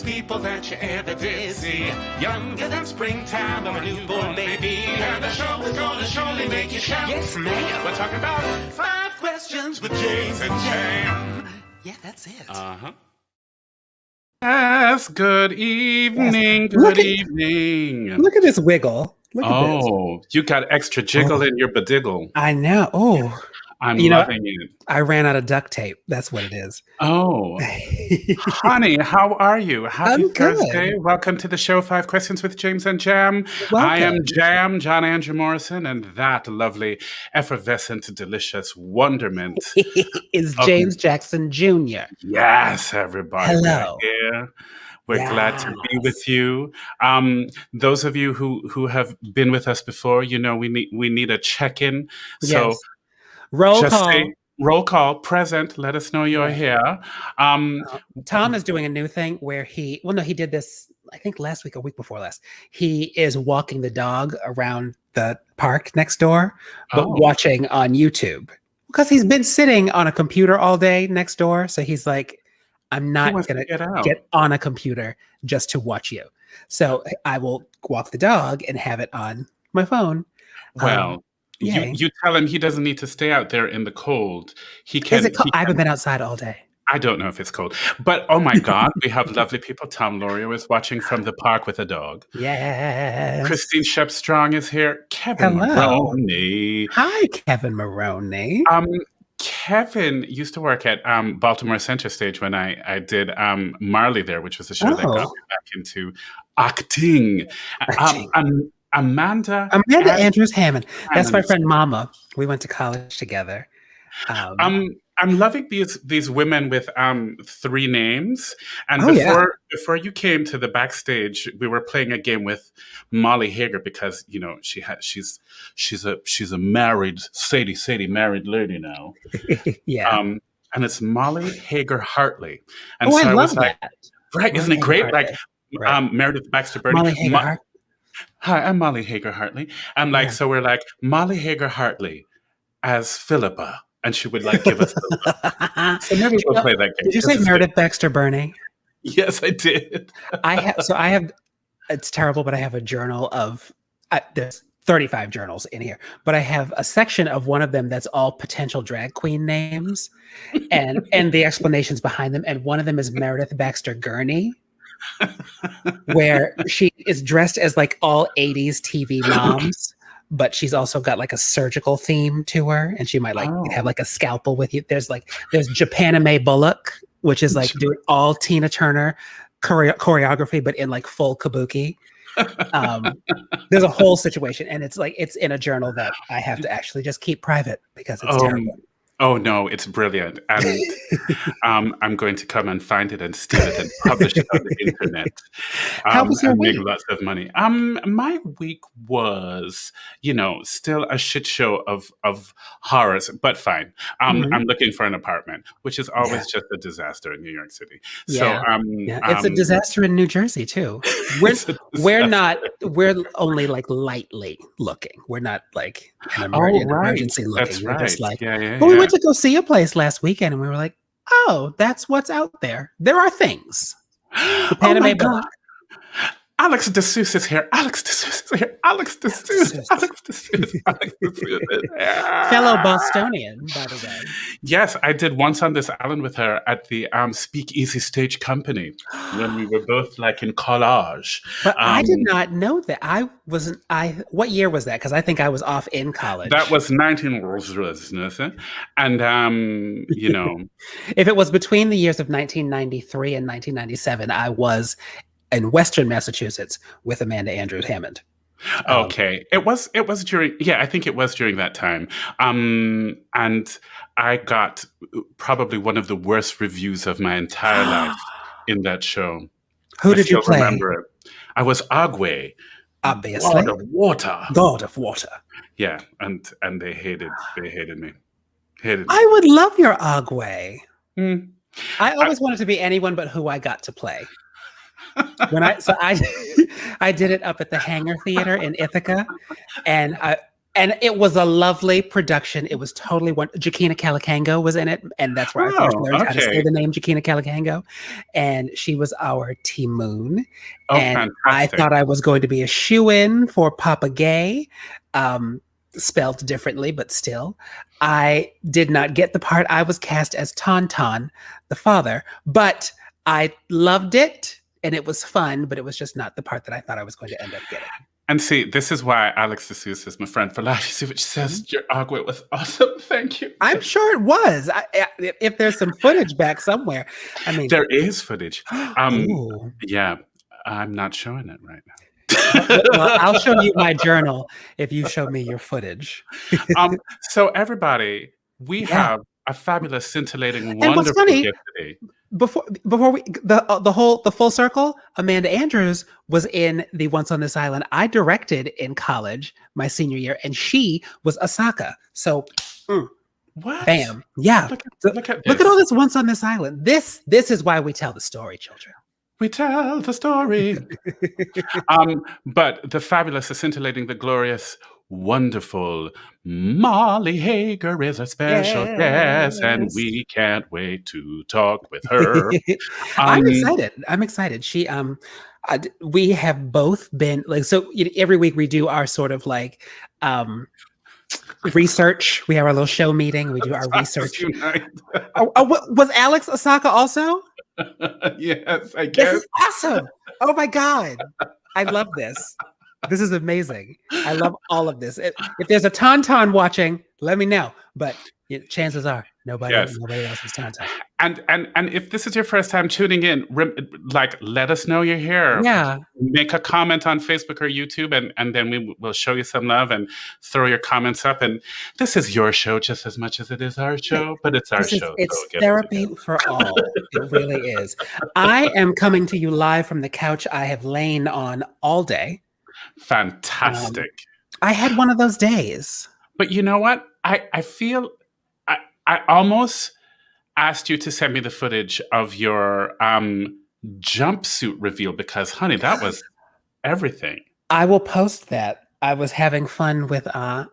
people that you ever did see. Younger than springtime or a newborn baby. And the show is gonna surely make you shout. Yes, ma'am. We're talking about 5 questions with James and Jam. Yeah, that's it. Uh-huh. Yes, good evening, good evening. Look at this wiggle. Look at this. Oh, you got extra jiggle in your badiggle. I know. Oh, I'm loving it. I ran out of duct tape. That's what it is. Oh, honey, how are you? Happy I'm Thursday. good. Welcome to the show, 5 Questions with James and Jam. Welcome. I am Jam, John Andrew Morrison, and that lovely, effervescent, delicious wonderment is James Jackson Jr. Yes, everybody. Hello. We're here. We're glad to be with you. Those of you who have been with us before, you know we need a check-in. So roll call. Say, roll call, present. Let us know you're here. Tom is doing a new thing where he did this, I think last week or week before last. He is walking the dog around the park next door, but watching on YouTube. Because he's been sitting on a computer all day next door. So he's like, I'm not going to get on a computer just to watch you. So I will walk the dog and have it on my phone. Well, you tell him he doesn't need to stay out there in the cold. He can. I haven't been outside all day. I don't know if it's cold, but oh my God, we have lovely people. Tom Lorio is watching from the park with a dog. Yes. Christine Shep-Strong is here. Kevin Maroney. Hi, Kevin Maroney. Kevin used to work at Baltimore Center Stage when I did Marley there, which was a show that got me back into acting. Amanda Andrews Hammond. That's my friend Mama. We went to college together. I'm loving these women with 3 names. And before you came to the backstage, we were playing a game with Molly Hager because you know she's a married Sadie married lady now. And it's Molly Hager Hartley. And so I was like, right, isn't it great? Hartley. Like Meredith Baxter Birney. Molly Hager Hi, I'm Molly Hager Hartley. And so we're like Molly Hager Hartley as Philippa. And she would give us the look. So maybe we'll play that game. Did you say Meredith Baxter Birney? Yes, I did. I have, it's terrible, but I have a journal of, there's 35 journals in here, but I have a section of one of them that's all potential drag queen names and the explanations behind them. And one of them is Meredith Baxter Gurney, where she is dressed as all 80s TV moms. But she's also got a surgical theme to her, and she might have a scalpel with you. There's Japanime Bullock, which is doing all Tina Turner choreography, but in full kabuki. There's a whole situation, and it's in a journal that I have to actually just keep private because it's terrible. Oh no, it's brilliant, and I'm going to come and find it and steal it and publish it on the internet. How was your week? Make lots of money. My week was, still a shit show of horrors, but fine. I'm looking for an apartment, which is always just a disaster in New York City. Yeah. So it's a disaster in New Jersey too. We're only lightly looking. We're not an emergency looking. That's We're just we went to go see a place last weekend and we were like, oh, that's what's out there. There are things. The Panama Block. Alex DeSeuss is here. Alex DeSeuss is here. Alex DeSeuss. Alex DeSeuss. Alex DeSeuss. Fellow Bostonian, by the way. Yes, I did Once on This Island with her at the Speakeasy Stage Company when we were both in college. But I did not know that. What year was that? Because I think I was off in college. That was 19... And, if it was between the years of 1993 and 1997, I was in Western Massachusetts with Amanda Andrews Hammond. Okay. It was during, I think it was during that time. And I got probably one of the worst reviews of my entire life in that show. Who did you play? Remember it. I was Agwe. Obviously. God of Water. God of Water. Yeah. And they hated me. I would love your Agwe. I always wanted to be anyone but who I got to play. I did it up at the Hanger Theater in Ithaca, and And it was a lovely production. It was totally one. Jakina Calicango was in it, and that's where I first learned how to say the name Jakina Calicango. And she was our T Moon. Oh, and fantastic. I thought I was going to be a shoo-in for Papa Gay, spelled differently, but still. I did not get the part. I was cast as Tauntaun, the father, but I loved it, and it was fun, but it was just not the part that I thought I was going to end up getting. And see, this is why Alex DeSouza is my friend for life. You see what she says? Your agua was awesome. Thank you. I'm sure it was. If there's some footage back somewhere. I mean, there is footage. Yeah, I'm not showing it right now. Well, I'll show you my journal if you show me your footage. So everybody, we have a fabulous, scintillating, wonderful gift today. Before we the full circle, Amanda Andrews was in the Once on This Island. I directed in college my senior year, and she was Asaka. So, what? Bam! Yeah, look at all this Once on This Island. This is why we tell the story, children. We tell the story. But the fabulous, the scintillating, the glorious, wonderful Molly Hager is a special guest, and we can't wait to talk with her. I'm excited. She we have both been like, so every week we do our sort of like research. We have our little show meeting. We do our research. Was Alex Asaka also? Yes, I guess. This is awesome. Oh my God. I love this. This is amazing. I love all of this. If there's a Tauntaun watching, let me know. But chances are nobody else is Tauntaun. And if this is your first time tuning in, let us know you're here. Yeah. Make a comment on Facebook or YouTube, and then we will show you some love and throw your comments up. And this is your show just as much as it is our show, but it's our show. It's therapy for all. It really is. I am coming to you live from the couch I have lain on all day. Fantastic. I had one of those days. But you know what? I feel I almost asked you to send me the footage of your jumpsuit reveal because, honey, that was everything. I will post that. I was having fun with I'm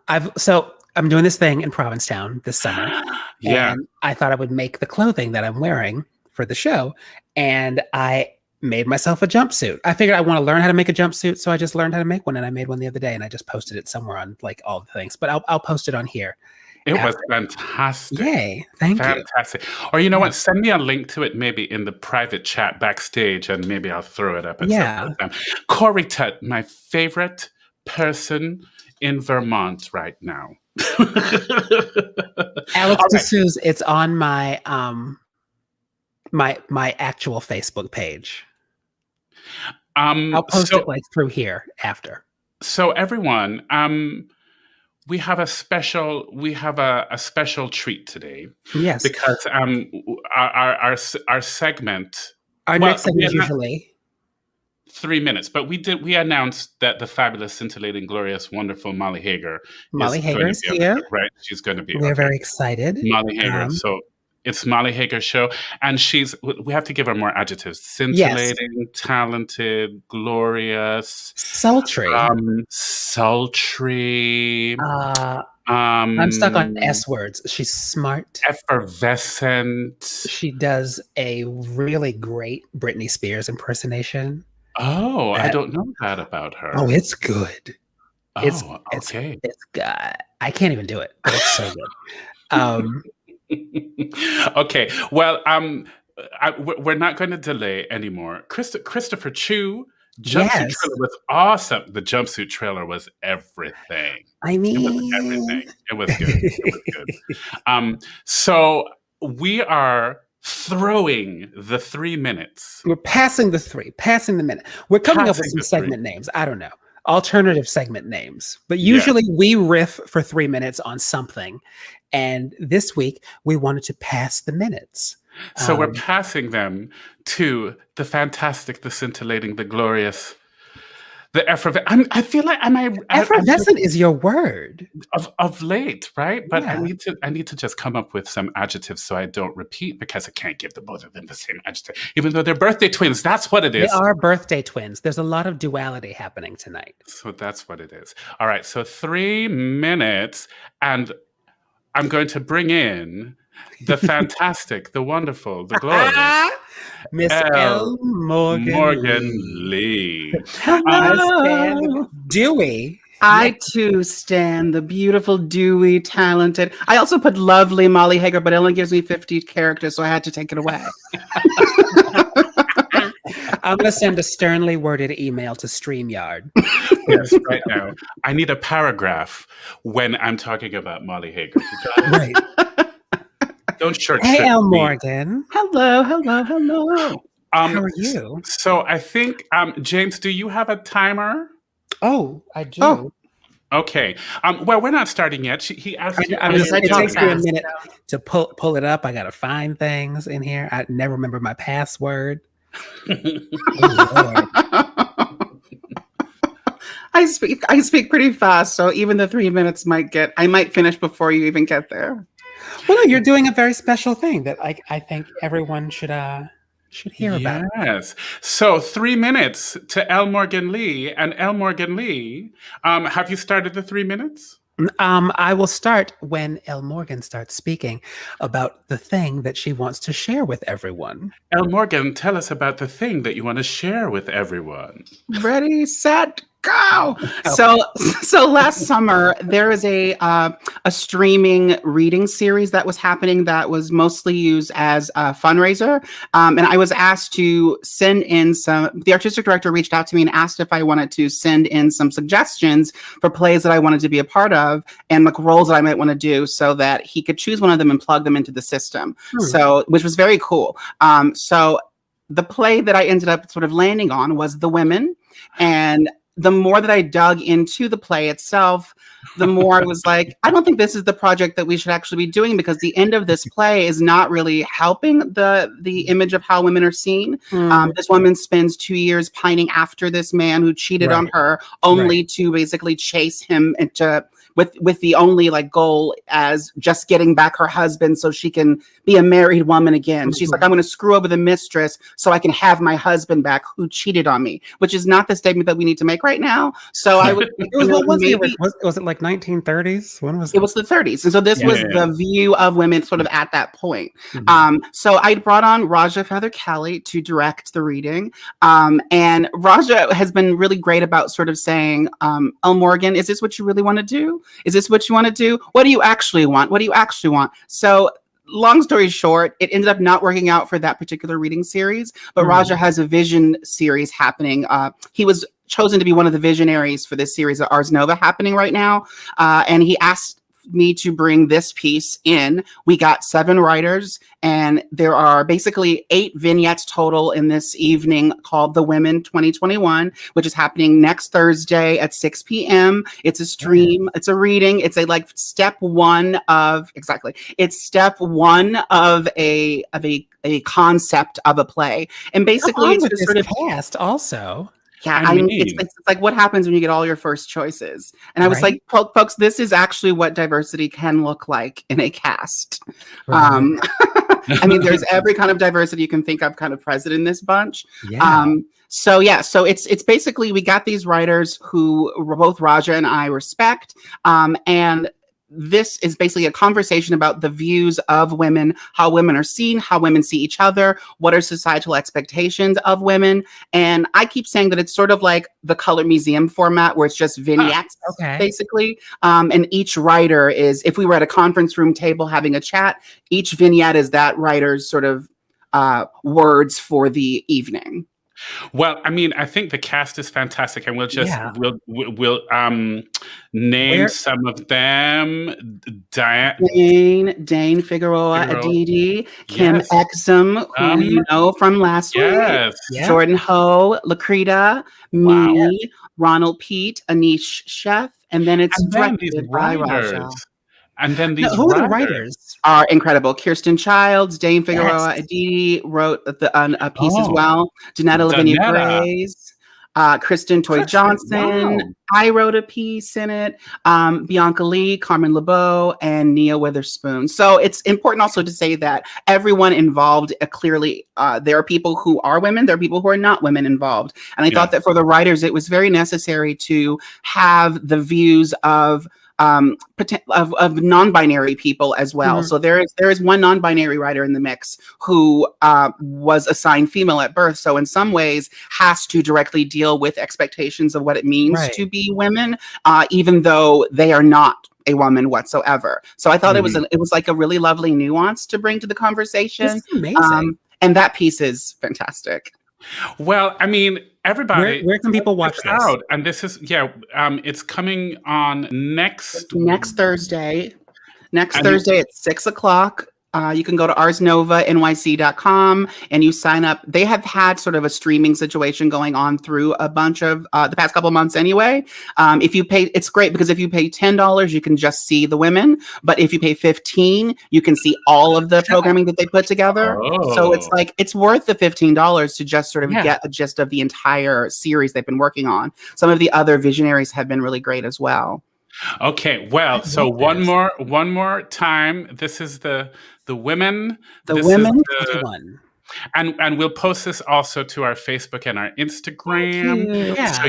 doing this thing in Provincetown this summer. Yeah. And I thought I would make the clothing that I'm wearing for the show. And I made myself a jumpsuit. I figured I want to learn how to make a jumpsuit, so I just learned how to make one, and I made one the other day, and I just posted it somewhere on like all the things. But I'll post it on here. It was fantastic. Yay! Thank you. Fantastic. Or you know what? Send me a link to it, maybe in the private chat backstage, and maybe I'll throw it up. Corey Tutt, my favorite person in Vermont right now. Alex DeSouza. It's on my my actual Facebook page. I'll post it like through here after. So everyone, we have a special treat today. Yes, because our segment, our next segment is usually 3 minutes, but we announced that the fabulous, scintillating, glorious, wonderful Molly Hager is here. Right, she's going to be. We're very excited. Molly Hager. So it's Molly Hager's show, and we have to give her more adjectives: scintillating, talented, glorious, sultry. I'm stuck on S words. She's smart, effervescent. She does a really great Britney Spears impersonation. Oh, I don't know that about her. Oh, it's good. Okay. It's good. I can't even do it, but it's so good. Okay. Well, we're not going to delay anymore. Christopher Chu, jumpsuit trailer was awesome. The jumpsuit trailer was everything. I mean, it was everything. It was good. It was good. So we are throwing the 3 minutes. We're passing the minute. We're coming up with some segment names. I don't know. Alternative segment names. But usually we riff for 3 minutes on something. And this week we wanted to pass the minutes. So we're passing them to the fantastic, the scintillating, the glorious, The effervescent. I feel like Effervescent is your word. Of late, right? But Yeah. I need to just come up with some adjectives so I don't repeat, because I can't give the both of them the same adjective, even though they're birthday twins. That's what it is. They are birthday twins. There's a lot of duality happening tonight. So that's what it is. All right. So 3 minutes, and I'm going to bring in the fantastic, the wonderful, the glorious Miss L. Morgan Lee. Hello. Dewey. I too stand the beautiful, dewy, talented. I also put lovely Molly Hager, but it only gives me 50 characters, so I had to take it away. I'm going to send a sternly worded email to StreamYard. Yes, right now. I need a paragraph when I'm talking about Molly Hager. Right. Don't short Hey, trick L. me. Morgan. Hello, hello, hello. How are you? So I think, James, do you have a timer? Oh, I do. Oh. Okay. Well, we're not starting yet. He asked you. It takes me a minute to pull it up. I got to find things in here. I never remember my password. I speak pretty fast, so even the 3 minutes I might finish before you even get there. Well, no, you're doing a very special thing that I think everyone should hear about. Yes. So 3 minutes to L. Morgan Lee. And L. Morgan Lee, have you started the 3 minutes? I will start when L. Morgan starts speaking about the thing that she wants to share with everyone. L. Morgan, tell us about the thing that you want to share with everyone. Ready, set, go. Okay. So last summer there was a streaming reading series that was happening that was mostly used as a fundraiser, and I was asked to send in some. The artistic director reached out to me and asked if I wanted to send in some suggestions for plays that I wanted to be a part of and like roles that I might want to do, so that he could choose one of them and plug them into the system. So, which was very cool. So the play that I ended up sort of landing on was The Women, and the more that I dug into the play itself, the more I was like, I don't think this is the project that we should actually be doing, because the end of this play is not really helping the image of how women are seen. This woman spends 2 years pining after this man who cheated on her, only to basically chase him into with the only like goal as just getting back her husband so she can be a married woman again. She's like, I'm going to screw over the mistress so I can have my husband back who cheated on me, which is not the statement that we need to make right now. So I would, was it like 1930s? When was it? It was the 30s. And so this was the view of women sort of at that point. So I brought on Raja Feather Kelly to direct the reading. And Raja has been really great about sort of saying, El Morgan, is this what you really want to do? Is this what you want to do? What do you actually want? What do you actually want? So long story short, it ended up not working out for that particular reading series, but Raja has a vision series happening. He was chosen to be one of the visionaries for this series at Ars Nova happening right now. And he asked me to bring this piece in. We got 7 writers, and there are basically 8 vignettes total in this evening called The Women 2021, which is happening next Thursday at 6 p.m. It's a stream, it's a reading, it's a like step one of a concept of a play. And basically it's just sort of cast also. Yeah, I mean, it's like what happens when you get all your first choices. And I was like, folks, this is actually what diversity can look like in a cast. I mean, there's every kind of diversity you can think of kind of present in this bunch. So it's basically, we got these writers who both Raja and I respect. And this is basically a conversation about the views of women, how women are seen, how women see each other, what are societal expectations of women. And I keep saying that it's sort of like the Color Museum format, where it's just vignettes, basically. And each writer is, if we were at a conference room table having a chat, each vignette is that writer's sort of words for the evening. Well, I mean, I think the cast is fantastic, and we'll just we'll name some of them. Dane Figueroa Aditi, Kim Exum, who you know from last week, Jordan Ho, Lakrita, me, Ronald Pete, Anish Chef, and then it's directed by Raja. And then these who are the writers are incredible. Kirsten Childs, Dane Figueroa Aditi wrote a piece as well. Janetta Lavinia Grace, Kristen Toy Johnson. Wow. I wrote a piece in it. Bianca Lee, Carmen LeBeau, and Nia Witherspoon. So it's important also to say that everyone involved, clearly, there are people who are women, there are people who are not women involved. And I thought that for the writers, it was very necessary to have the views of non-binary people as well. So there is one non-binary writer in the mix who was assigned female at birth. So in some ways has to directly deal with expectations of what it means to be women, even though they are not a woman whatsoever. So I thought it was like a really lovely nuance to bring to the conversation. This is amazing. And that piece is fantastic. Well, I mean, everybody. Where can people watch this? Out, and this is it's coming on next Thursday. Next Thursday at 6:00. You can go to arsnovanyc.com and you sign up. They have had sort of a streaming situation going on through a bunch of the past couple months anyway. If you pay, it's great because if you pay $10, you can just see the women. But if you pay $15, you can see all of the programming that they put together. So it's like, it's worth the $15 to just sort of get a gist of the entire series they've been working on. Some of the other visionaries have been really great as well. Okay, well, so one more time. This is the women. The women. And we'll post this also to our Facebook and our Instagram, so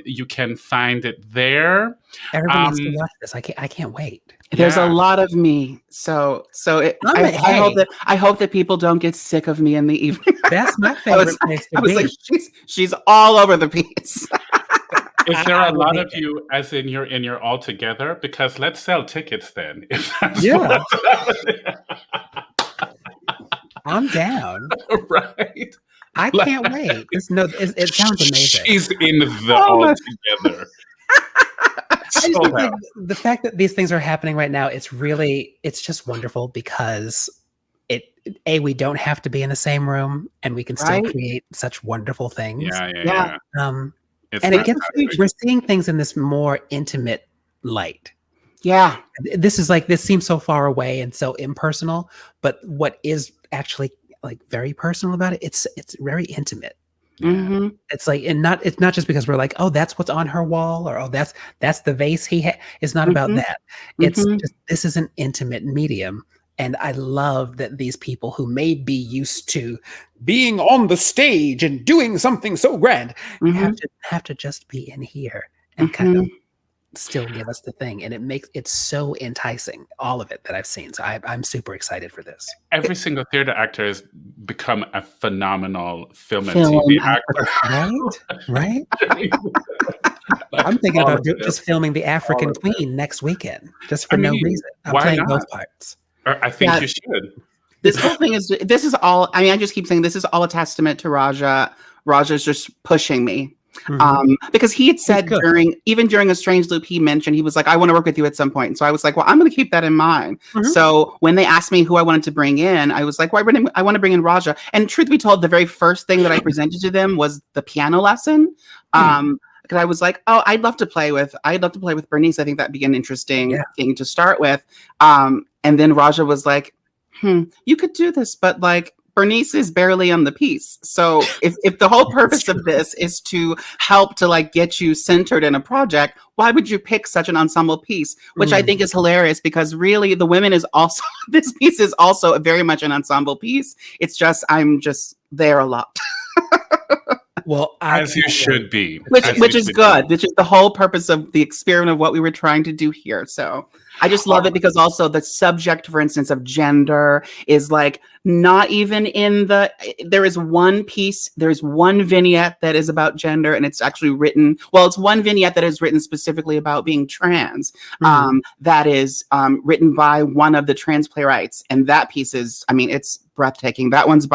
you can find it there. Everybody needs to watch this. I can't wait. There's a lot of me, so I hope that people don't get sick of me in the evening. That's my favorite place to be. Like, she's all over the piece. Is there a lot of you, as in you're all together? Because let's sell tickets then. If that's I'm down. Right. I can't wait. It sounds amazing. She's in the all together. The fact that these things are happening right now, it's just wonderful because we don't have to be in the same room and we can still create such wonderful things. Yeah. We're seeing things in this more intimate light. Yeah. This seems so far away and so impersonal, but what is actually like very personal about it, it's very intimate. Mm-hmm. It's like, it's not just because we're like, oh, that's what's on her wall, or oh, that's the vase he had. It's not about that. It's just, this is an intimate medium. And I love that these people who may be used to being on the stage and doing something so grand have to just be in here and kind of still give us the thing. And it makes it so enticing, all of it that I've seen. So I'm super excited for this. Every single theater actor has become a phenomenal film and TV actor. Right? I'm thinking about just filming The African Queen next weekend, just for no reason. I'm playing both parts. I think you should. This whole thing this is all, I mean, I just keep saying this is all a testament to Raja. Raja's just pushing me. Because he had said during A Strange Loop, he mentioned, he was like, I want to work with you at some point. And so I was like, well, I'm going to keep that in mind. So when they asked me who I wanted to bring in, I was like, well, I want to bring in Raja. And truth be told, the very first thing that I presented to them was the piano lesson. Because I was like, oh, I'd love to play with Bernice. I think that'd be an interesting thing to start with. And then Raja was like, you could do this, but like Bernice is barely on the piece. So if the whole purpose of this is to help to like get you centered in a project, why would you pick such an ensemble piece? Which I think is hilarious because really the women is also, this piece is also very much an ensemble piece. It's just, I'm just there a lot. Well, as you should be, which is good. Which is the whole purpose of the experiment of what we were trying to do here. So I just love it because also the subject, for instance, of gender is like not even in there is one piece, there's one vignette that is about gender, and it's actually written, it's one vignette that is written specifically about being trans, that is written by one of the trans playwrights. And that piece is, I mean, it's breathtaking. That one's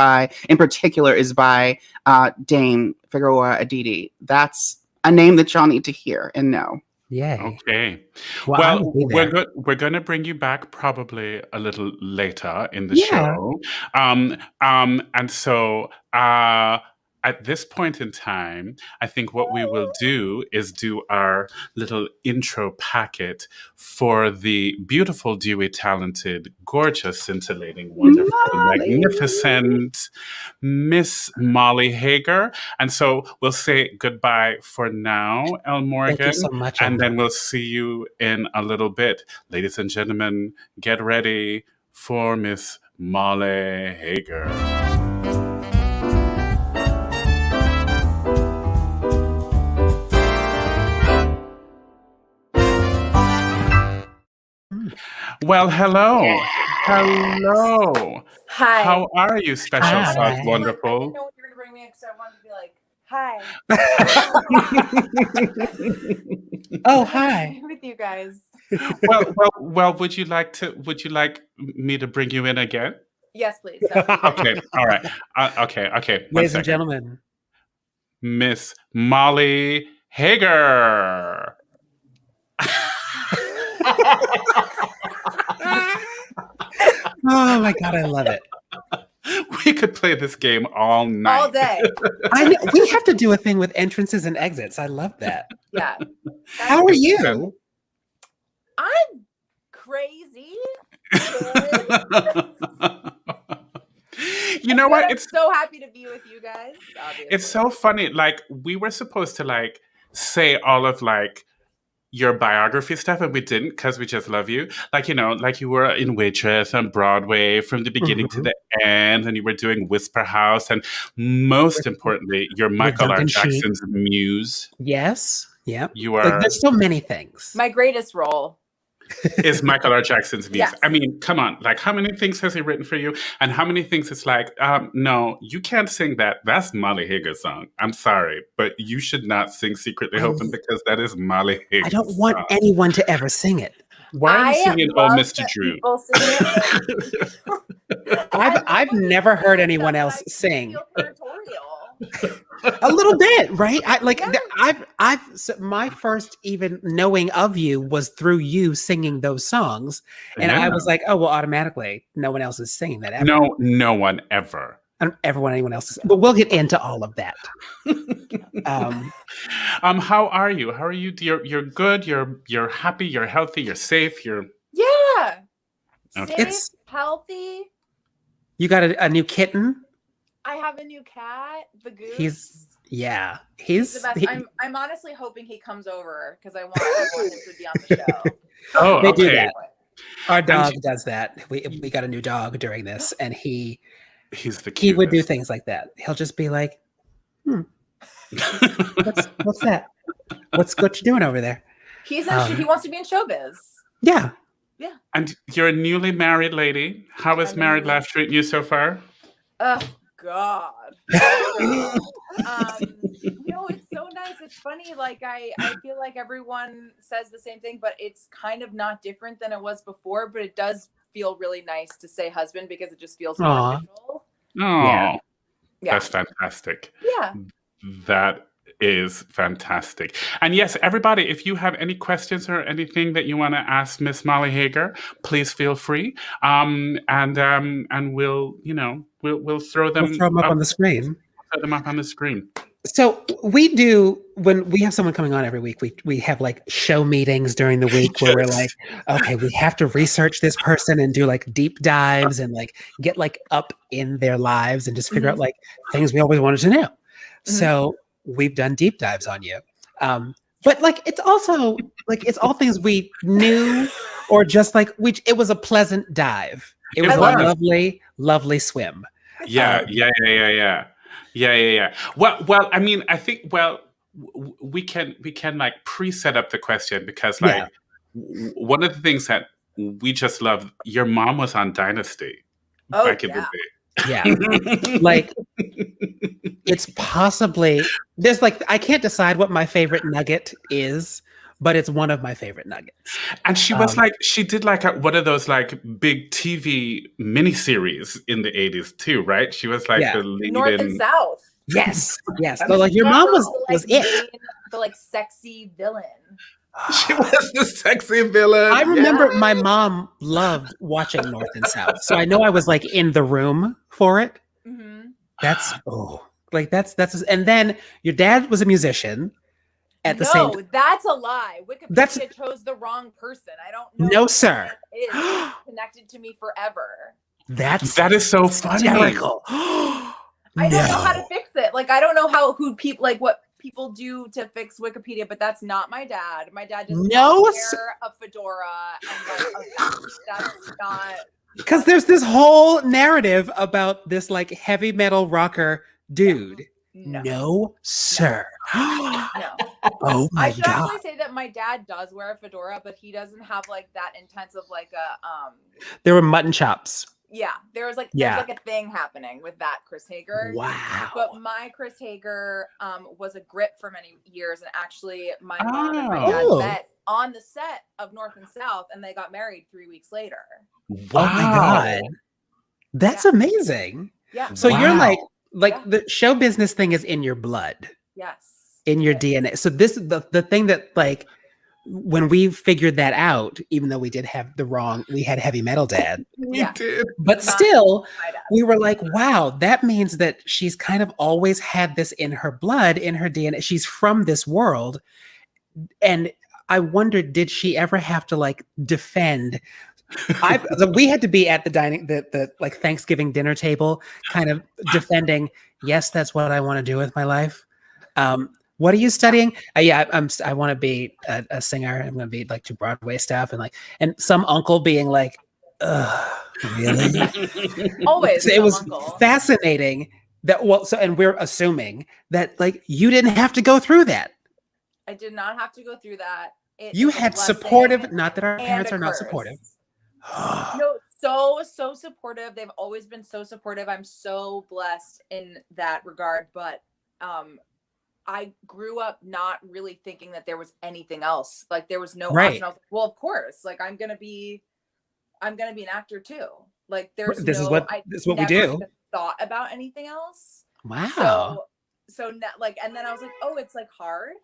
in particular is by Dame Figueroa Aditi. That's a name that y'all need to hear and know. Yay. Okay. Well, we're going to bring you back probably a little later in the show. And so at this point in time, I think what we will do is do our little intro packet for the beautiful, dewy, talented, gorgeous, scintillating, wonderful, magnificent Miss Molly Hager. And so we'll say goodbye for now, El Morgan. Thank you so much. And then we'll see you in a little bit. Ladies and gentlemen, get ready for Miss Molly Hager. Well, hello. Hello. Hi. How are you, special Hi. sauce wonderful? I didn't know what you were going to bring me because I wanted to be like, hi. Oh, hi. With you guys. Well, would you like me to bring you in again? Yes, please. Okay. All right. Okay. Ladies and gentlemen, Miss Molly Hager. oh my God, I love it. We could play this game all night. All day. I know, we have to do a thing with entrances and exits. I love that. Yeah. How are you? I'm crazy. You know what? I'm so happy to be with you guys. Obviously. It's so funny. Like, we were supposed to like say all of like your biography stuff, and we didn't because we just love you. Like, you know, like you were in Waitress on Broadway from the beginning to the end, and you were doing Whisper House, and most importantly, you're Michael R. Jackson's muse. Yes. Yep. You are. Like, there's so many things. My greatest role is Michael R. Jackson's muse. Yes. I mean, come on. Like, how many things has he written for you? And how many things it's like, no, you can't sing that. That's Molly Hager's song. I'm sorry, but you should not sing Secretly Hoping because that is Molly Hager's I don't want anyone to ever sing it. Why are you singing Oh, Mr. Drew? I've never heard anyone else sing. Territorial. A little bit, right? My first even knowing of you was through you singing those songs, and I was like, oh well, automatically, no one else is singing that. Ever. No one ever. I don't ever want anyone else to sing. But we'll get into all of that. How are you? How are you? You're good. You're happy. You're healthy. You're safe. You're safe, healthy. You got a new kitten. I have a new cat, the Goose. He's the best. I'm honestly hoping he comes over because I want him to be on the show. Oh, they okay. do that. Our dog does that. We got a new dog during this, and he's the cutest. He would do things like that. He'll just be like, what's that? What you doing over there? He wants to be in showbiz. Yeah. Yeah. And you're a newly married lady. How is married life treating you so far? Oh God. It's so nice. It's funny. Like I feel like everyone says the same thing, but it's kind of not different than it was before. But it does feel really nice to say husband because it just feels more official. Oh, yeah. That's fantastic. Yeah. That is fantastic. And yes, everybody, if you have any questions or anything that you want to ask Miss Molly Hager, please feel free. And we'll throw them up on the screen. Throw them up on the screen. So we do, when we have someone coming on every week, we have like show meetings during the week where we're like, okay, we have to research this person and do like deep dives and like get like up in their lives and just figure out like things we always wanted to know. So we've done deep dives on you. But like, it's also like, it's all things we knew or just like, it was a pleasant dive. It was a lovely, lovely swim. Yeah. Well, I mean, I think, we can like pre-set up the question because like one of the things that we just love, your mom was on Dynasty back in the day. Yeah. Like it's possibly there's like I can't decide what my favorite nugget is, but it's one of my favorite nuggets. And she was like she did like one of those like big TV miniseries in the 80s too, right? She was like the lead North and South. Yes. So like your mom was it. The like sexy villain. She was the sexy villain. I remember my mom loved watching North and South. So I know I was like in the room for it. Mm-hmm. That's Like that's and then your dad was a musician at the same No, that's a lie. Wikipedia chose the wrong person. I don't know. No, sir. Is connected to me forever. That is so funny. Hysterical. I don't know how to fix it. Like I don't know what people do to fix Wikipedia, but that's not my dad. My dad does not wear a fedora and like that's not because there's this whole narrative about this like heavy metal rocker dude. No, sir. No. Oh my I should God. actually say that my dad does wear a fedora, but he doesn't have like that intense of like a There were mutton chops. Yeah, there's like a thing happening with that Chris Hager. Wow. But my Chris Hager was a grip for many years, and actually my mom and my dad met on the set of North and South, and they got married 3 weeks later. Wow. Oh my God. That's amazing. Yeah. So you're like the show business thing is in your blood. Yes. In your DNA. So this is the thing that like when we figured that out, even though we did have we had heavy metal dad. We did. But still, we were like, wow, that means that she's kind of always had this in her blood, in her DNA. She's from this world. And I wondered, did she ever have to like defend? We had to be at the like Thanksgiving dinner table, kind of defending. Yes, that's what I want to do with my life. What are you studying? I want to be a singer. I'm going to be like to Broadway stuff and some uncle being like, really? Always. So it was fascinating that and we're assuming that like you didn't have to go through that. I did not have to go through that. You had supportive, not that our parents are not supportive. No, so supportive. They've always been so supportive. I'm so blessed in that regard. But I grew up not really thinking that there was anything else. Like there was no option. I was like, well, of course. Like I'm gonna be an actor too. Like this is what we do. Thought about anything else. Wow. So like, and then I was like, oh, it's like hard.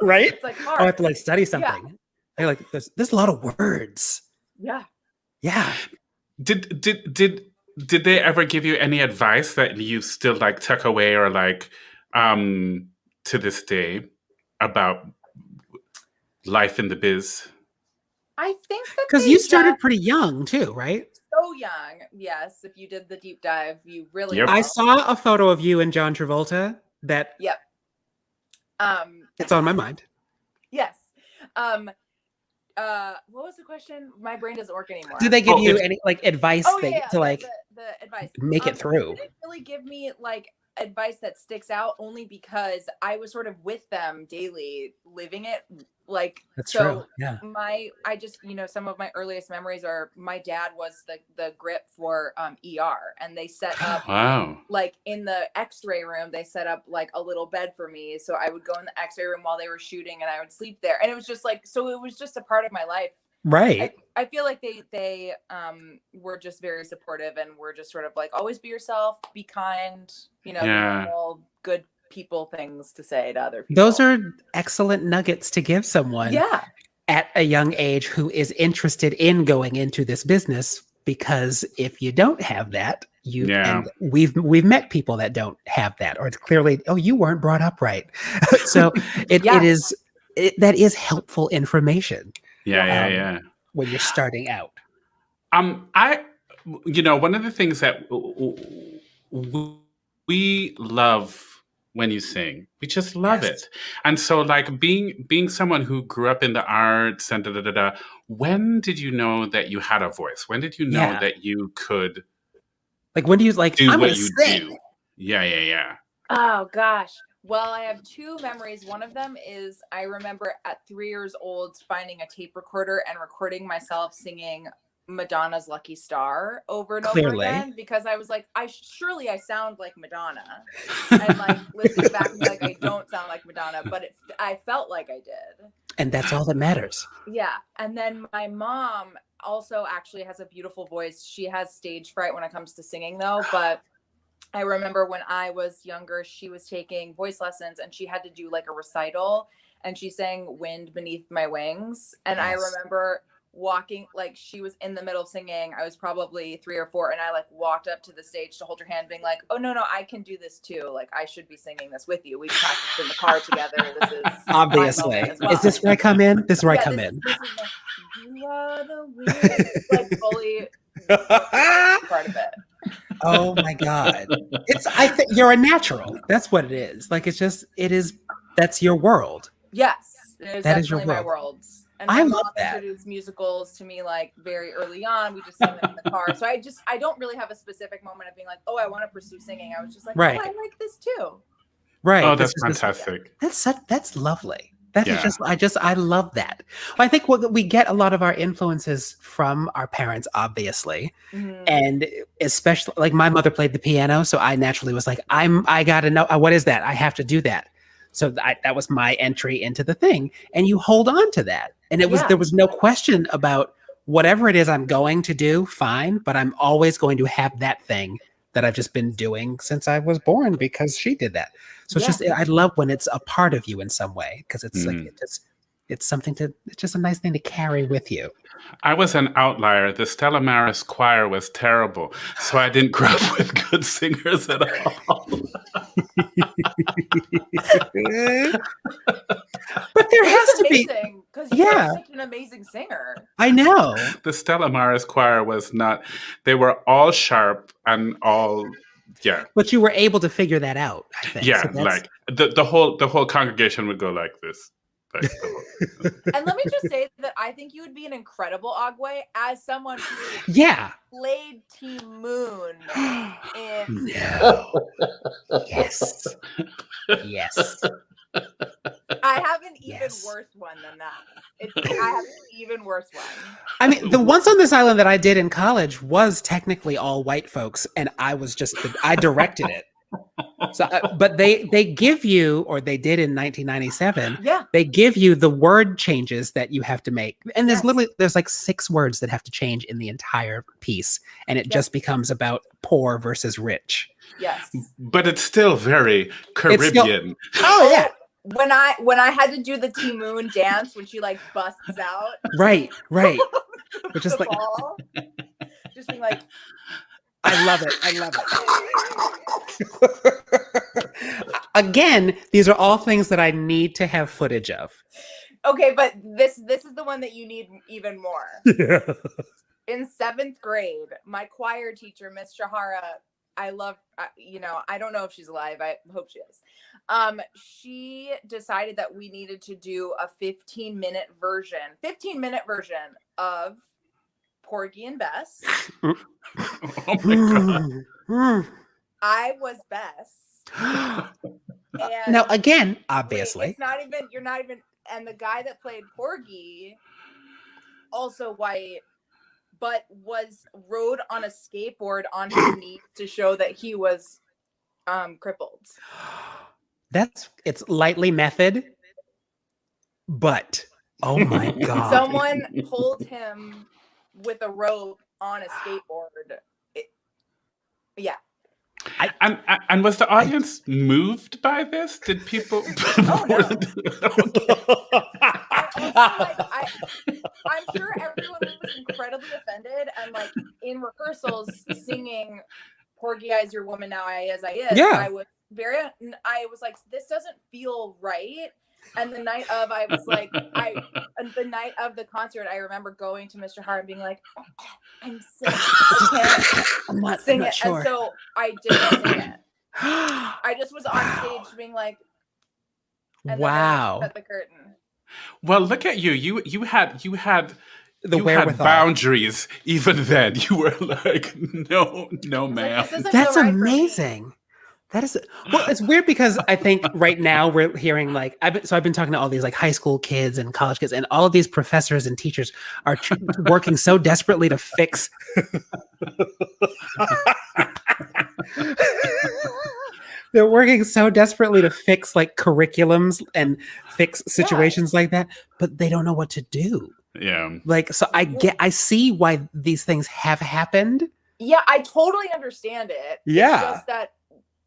Right? It's like hard. I have to like study something. Yeah. They're like, there's a lot of words. Yeah. Yeah. Did they ever give you any advice that you still like tuck away or like to this day about life in the biz? I think that because you started pretty young too, right? So young, yes. If you did the deep dive, you really. I saw a photo of you and John Travolta. That. Yep. It's on my mind. Yes. What was the question? My brain doesn't work anymore. Did they give you any like advice to like the advice make it through? They didn't really give me like advice that sticks out, only because I was sort of with them daily, living it. Like that's true. Yeah. I just some of my earliest memories are my dad was the grip for ER, and they set up like in the X-ray room. They set up like a little bed for me, so I would go in the X-ray room while they were shooting, and I would sleep there. And it was just like it was just a part of my life. Right. I feel like they were just very supportive, and were just sort of like always be yourself, be kind, all good people things to say to other people. Those are excellent nuggets to give someone at a young age who is interested in going into this business, because if you don't have that, and we've met people that don't have that, or it's clearly, you weren't brought up right. So that is helpful information. Yeah. When you're starting out. One of the things that we love when you sing, we just love it. And so like being someone who grew up in the arts and when did you know that you had a voice? When did you know that you could when do you like do I'm what you sing. do? Yeah. Oh gosh. Well, I have two memories. One of them is I remember at 3 years old finding a tape recorder and recording myself singing Madonna's Lucky Star over and over again, because I was like, I sound like Madonna, and like listening back and be like, I don't sound like Madonna, but I felt like I did, and that's all that matters. Yeah. And then my mom also actually has a beautiful voice. She has stage fright when it comes to singing though, but I remember when I was younger, she was taking voice lessons, and she had to do like a recital, and she sang Wind Beneath My Wings. And I remember walking, like she was in the middle of singing. I was probably 3 or 4, and I like walked up to the stage to hold her hand, being like, "Oh no, I can do this too. Like I should be singing this with you. We practiced in the car together. This is obviously. as well." Is this where I come in? This is where I come in. This is you are the weird, like fully part of it. Oh my God. I think you're a natural. That's what it is. Like that's your world. Yes. It is That is your definitely my world. world. And my I mom love that. introduced musicals to me like very early on. We just sang them in the car. So I don't really have a specific moment of being like, oh, I want to pursue singing. I was just like, right. oh, I like this too. Right. Oh, that's fantastic. That's lovely. That is I love that. I think we get a lot of our influences from our parents, obviously. Mm-hmm. And especially like my mother played the piano. So I naturally was like, I got to know, what is that? I have to do that. So that was my entry into the thing. And you hold on to that. And there was no question about whatever it is I'm going to do, fine. But I'm always going to have that thing that I've just been doing since I was born because she did that. So it's just, I love when it's a part of you in some way because it's like, it's just a nice thing to carry with you. I was an outlier. The Stella Maris choir was terrible. So I didn't grow up with good singers at all. But there has to be. Because you're such an amazing singer. I know. The Stella Maris choir was not, they were all sharp and all, But you were able to figure that out, I think. Yeah, so like the whole congregation would go like this. And let me just say that I think you would be an incredible Ogway as someone who played Team Moon in Yes. I have an even worse one than that. I have an even worse one. I mean, the Once on This Island that I did in college was technically all white folks, and I was I directed it. So, but they give you, or they did in 1997. Yeah, they give you the word changes that you have to make, and there's like 6 words that have to change in the entire piece, and it just becomes about poor versus rich. Yes, but it's still very Caribbean. Oh yeah. When I had to do the T Moon dance when she like busts out, right, which is like, just being like. I love it. Again, these are all things that I need to have footage of. Okay, but this is the one that you need even more. Yeah. In 7th grade, my choir teacher, Miss Shahara, I love, I don't know if she's alive. I hope she is. She decided that we needed to do a 15-minute version of Porgy and Bess. Oh my God. I was Bess. And now again, obviously. You're not even, and the guy that played Porgy, also white, but rode on a skateboard on his knee to show that he was crippled. It's lightly method, but oh my God. Someone pulled him with a rope on a skateboard. And was the audience moved by this? Did people? Oh, no. I'm sure everyone was incredibly offended, and like in rehearsals singing "Porgy, I's your woman now, I as I is." Yeah. I was like, this doesn't feel right. And the night of, the night of the concert, I remember going to Mr. Hart and being like, I'm sick. Okay. I'm not sing it. sure. And so I didn't sing it. I just was on stage being like, and wow. then I cut the curtain. Well, look at you. You had the wherewithal. Boundaries even then. You were like, no, ma'am. That's amazing. That is, well, it's weird because I think right now we're hearing like, I've been talking to all these like high school kids and college kids, and all of these professors and teachers are working so desperately to fix. They're working so desperately to fix like curriculums and fix situations like that, but they don't know what to do. Yeah. Like, so I see why these things have happened. Yeah, I totally understand it. Yeah. It's just that,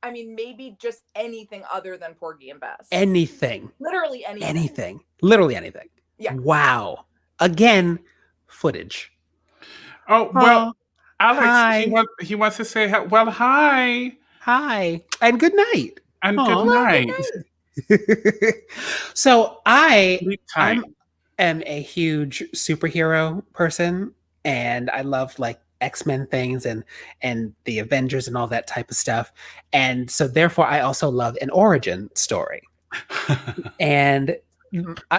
I mean, maybe just anything other than Porgy and Bess. Anything. Literally anything. Anything. Literally anything. Yeah. Wow. Again, footage. Oh, well, Alex, hi. he wants to say, well, hi. Hi. And good night. And good night. So I am a huge superhero person, and I love like X-Men things and the Avengers and all that type of stuff. And so therefore I also love an origin story. And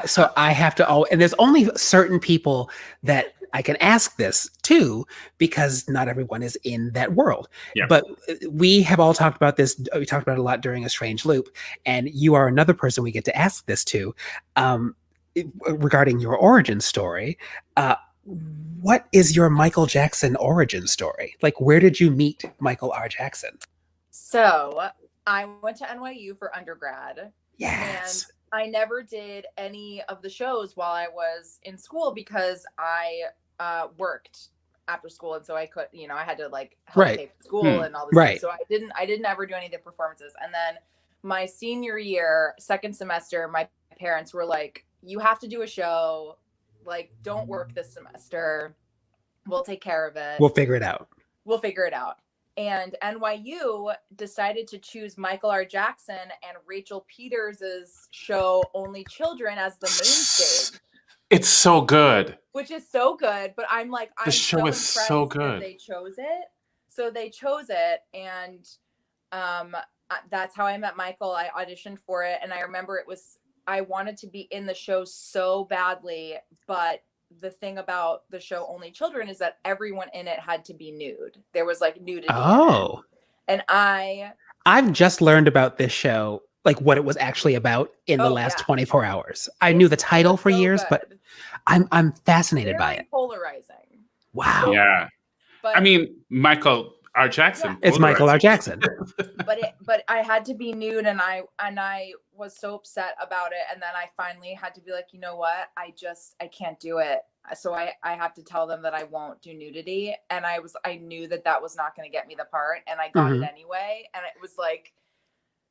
so I have to, and there's only certain people that I can ask this to, because not everyone is in that world. Yeah. But we have all talked about this. We talked about it a lot during A Strange Loop, and you are another person we get to ask this to regarding your origin story. What is your Michael Jackson origin story? Like, where did you meet Michael R. Jackson? So I went to NYU for undergrad. Yes. And I never did any of the shows while I was in school because I worked after school, and so I could, I had to like help pay for school and all this stuff. So I didn't ever do any of the performances. And then my senior year, second semester, my parents were like, "You have to do a show. Like, don't work this semester. We'll take care of it. We'll figure it out." And NYU decided to choose Michael R. Jackson and Rachel Peters' show Only Children as the main stage. It's so good. Which is so good, but I'm like, the show is so good. They chose it. So they chose it, and that's how I met Michael. I auditioned for it, and I remember I wanted to be in the show so badly, but the thing about the show Only Children is that everyone in it had to be nude. There was like nudity. Oh. And I've just learned about this show, like what it was actually about in the last 24 hours. I knew the title for years, but I'm fascinated by it. Polarizing. Wow. Yeah. But, I mean, Michael R. Jackson. Yeah. It's Michael R. Jackson. but I had to be nude, and I was so upset about it. And then I finally had to be like, you know what? I can't do it. So I have to tell them that I won't do nudity. And I knew that was not going to get me the part, and I got it anyway. And it was like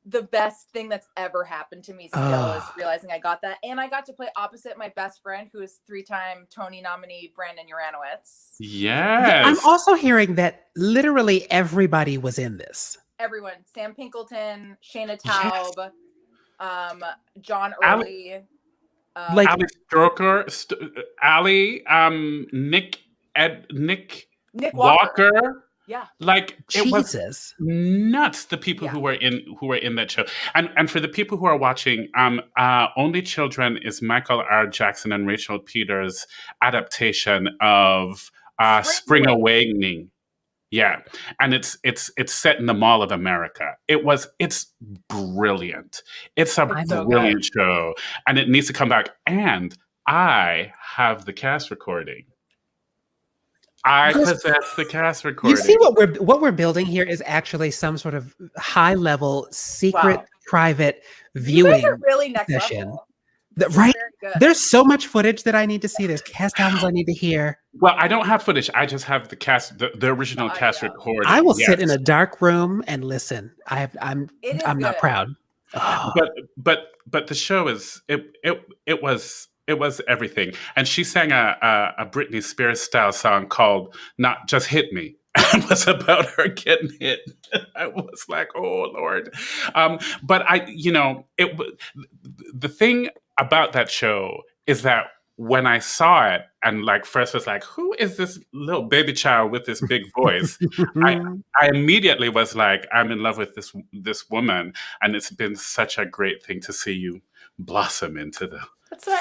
the best thing that's ever happened to me still is realizing I got that. And I got to play opposite my best friend, who is 3-time Tony nominee Brandon Uranowitz. Yes. I'm also hearing that literally everybody was in this. Everyone. Sam Pinkleton, Shayna Taub, John Early. Like Ali Stroker, Ali, Nick Walker. Yeah. Like it was nuts, the people who were in that show. And for the people who are watching, Only Children is Michael R. Jackson and Rachel Peters' adaptation of Spring Awakening. Yeah. And it's set in the Mall of America. It's brilliant. It's a brilliant show. And it needs to come back. And I have the cast recording. I possess the cast recording. You see what we're building here is actually some sort of high level secret private viewing you guys are really next session. Level. Right? There's so much footage that I need to see. There's cast albums I need to hear. Well, I don't have footage. I just have the cast, the original cast recording. I will sit in a dark room and listen. I'm not proud. Oh. But the show is it was everything. And she sang a Britney Spears style song called "Not Just Hit Me." It was about her getting hit. I was like, oh Lord. But the thing about that show is that when I saw it and like first was like, who is this little baby child with this big voice? I immediately was like, I'm in love with this woman, and it's been such a great thing to see you blossom into the.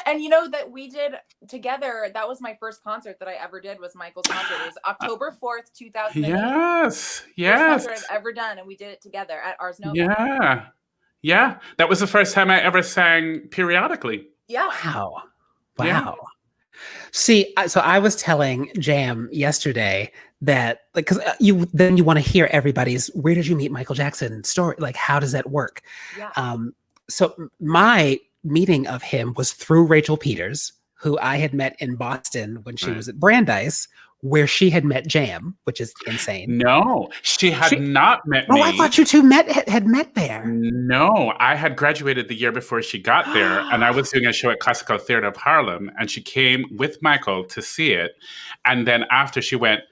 And that we did together. That was my first concert that I ever did. Was Michael's concert. It was October 4th, 2008. Yes. First concert I've ever done, and we did it together at Ars Nova. Yeah. That was the first time I ever sang periodically. Yeah. Wow. Yeah. See, so I was telling Jam yesterday that, like, because you want to hear everybody's where did you meet Michael Jackson story? Like, how does that work? Yeah. So my meeting of him was through Rachel Peters, who I had met in Boston when she was at Brandeis, where she had met Jam, which is insane. No, she had not met me. Oh, I thought you two had met there. No, I had graduated the year before she got there, and I was doing a show at Classical Theatre of Harlem, and she came with Michael to see it. And then after she went,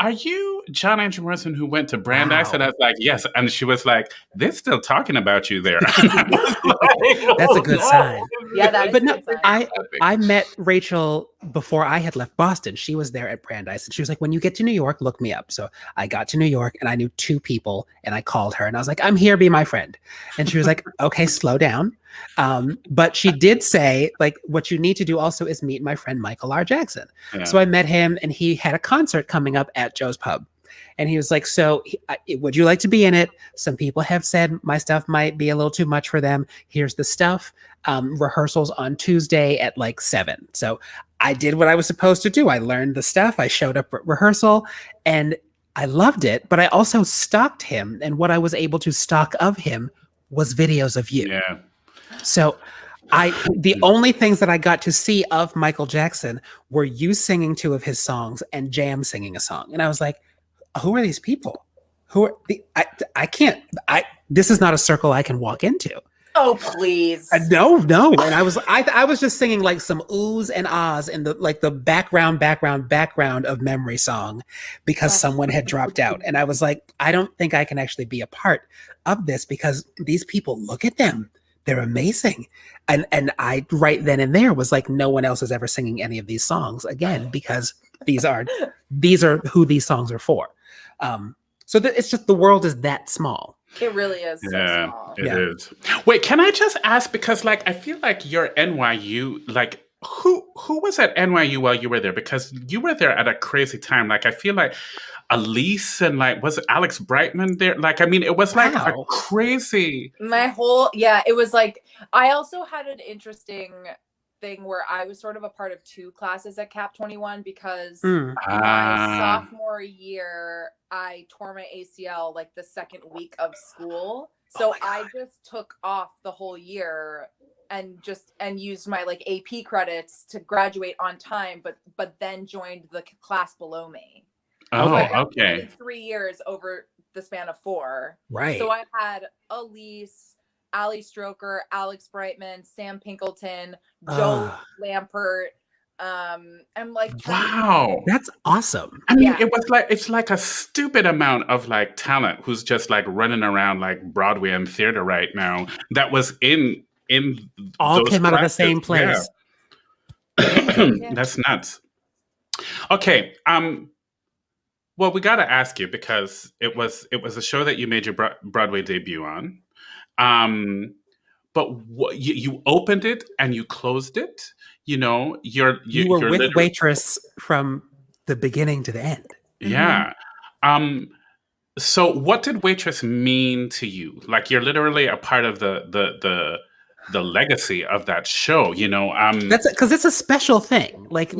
"Are you John Andrew Morrison who went to Brandeis?" And I was like, "Yes." And she was like, "They're still talking about you there." That's a good sign. Yeah, that is but a no, good sign. I met Rachel before I had left Boston. She was there at Brandeis, and she was like, "When you get to New York, look me up." So I got to New York, and I knew 2 people, and I called her, and I was like, "I'm here, be my friend." And she was like, "Okay, slow down." But she did say, like, what you need to do also is meet my friend Michael R. Jackson. Yeah. So I met him, and he had a concert coming up at Joe's Pub. And he was like, "So would you like to be in it? Some people have said my stuff might be a little too much for them. Here's the stuff. Rehearsals on Tuesday at like 7. So I did what I was supposed to do. I learned the stuff. I showed up at rehearsal and I loved it. But I also stalked him. And what I was able to stalk of him was videos of you. Yeah. So the only things that I got to see of Michael Jackson were you singing 2 of his songs and Jam singing a song. And I was like, who are these people? Who are I can't. This is not a circle I can walk into. Oh, please. No. And I was just singing like some oohs and ahs in the background of Memory Song because someone had dropped out. And I was like, I don't think I can actually be a part of this because these people, look at them. They're amazing. And I right then and there was like, no one else is ever singing any of these songs again because these are who these songs are for. So it's just the world is that small. It really is. So small. It is. Wait, can I just ask, because like I feel like your NYU, like who was at NYU while you were there? Because you were there at a crazy time. Like I feel like Elise and like was it Alex Brightman there? Like I mean, it was like a crazy. It was like I also had an interesting thing where I was sort of a part of 2 classes at Cap 21 because my sophomore year I tore my ACL like the second week of school. So I just took off the whole year and used my like AP credits to graduate on time, but then joined the class below me. Okay. 3 years over the span of 4. Right. So I had Elise, Ali Stroker, Alex Brightman, Sam Pinkleton, Joe Lampert. I'm like, wow, that's awesome. I mean, it's like a stupid amount of like talent who's just like running around like Broadway and theater right now that was in all those came classes. out of the same place. Yeah. That's nuts. Okay. Well, we got to ask you because it was a show that you made your Broadway debut on. But you opened it and you closed it. You know, you were with Waitress from the beginning to the end. Yeah. So what did Waitress mean to you? Like you're literally a part of the legacy of that show, you know. That's because it's a special thing. Like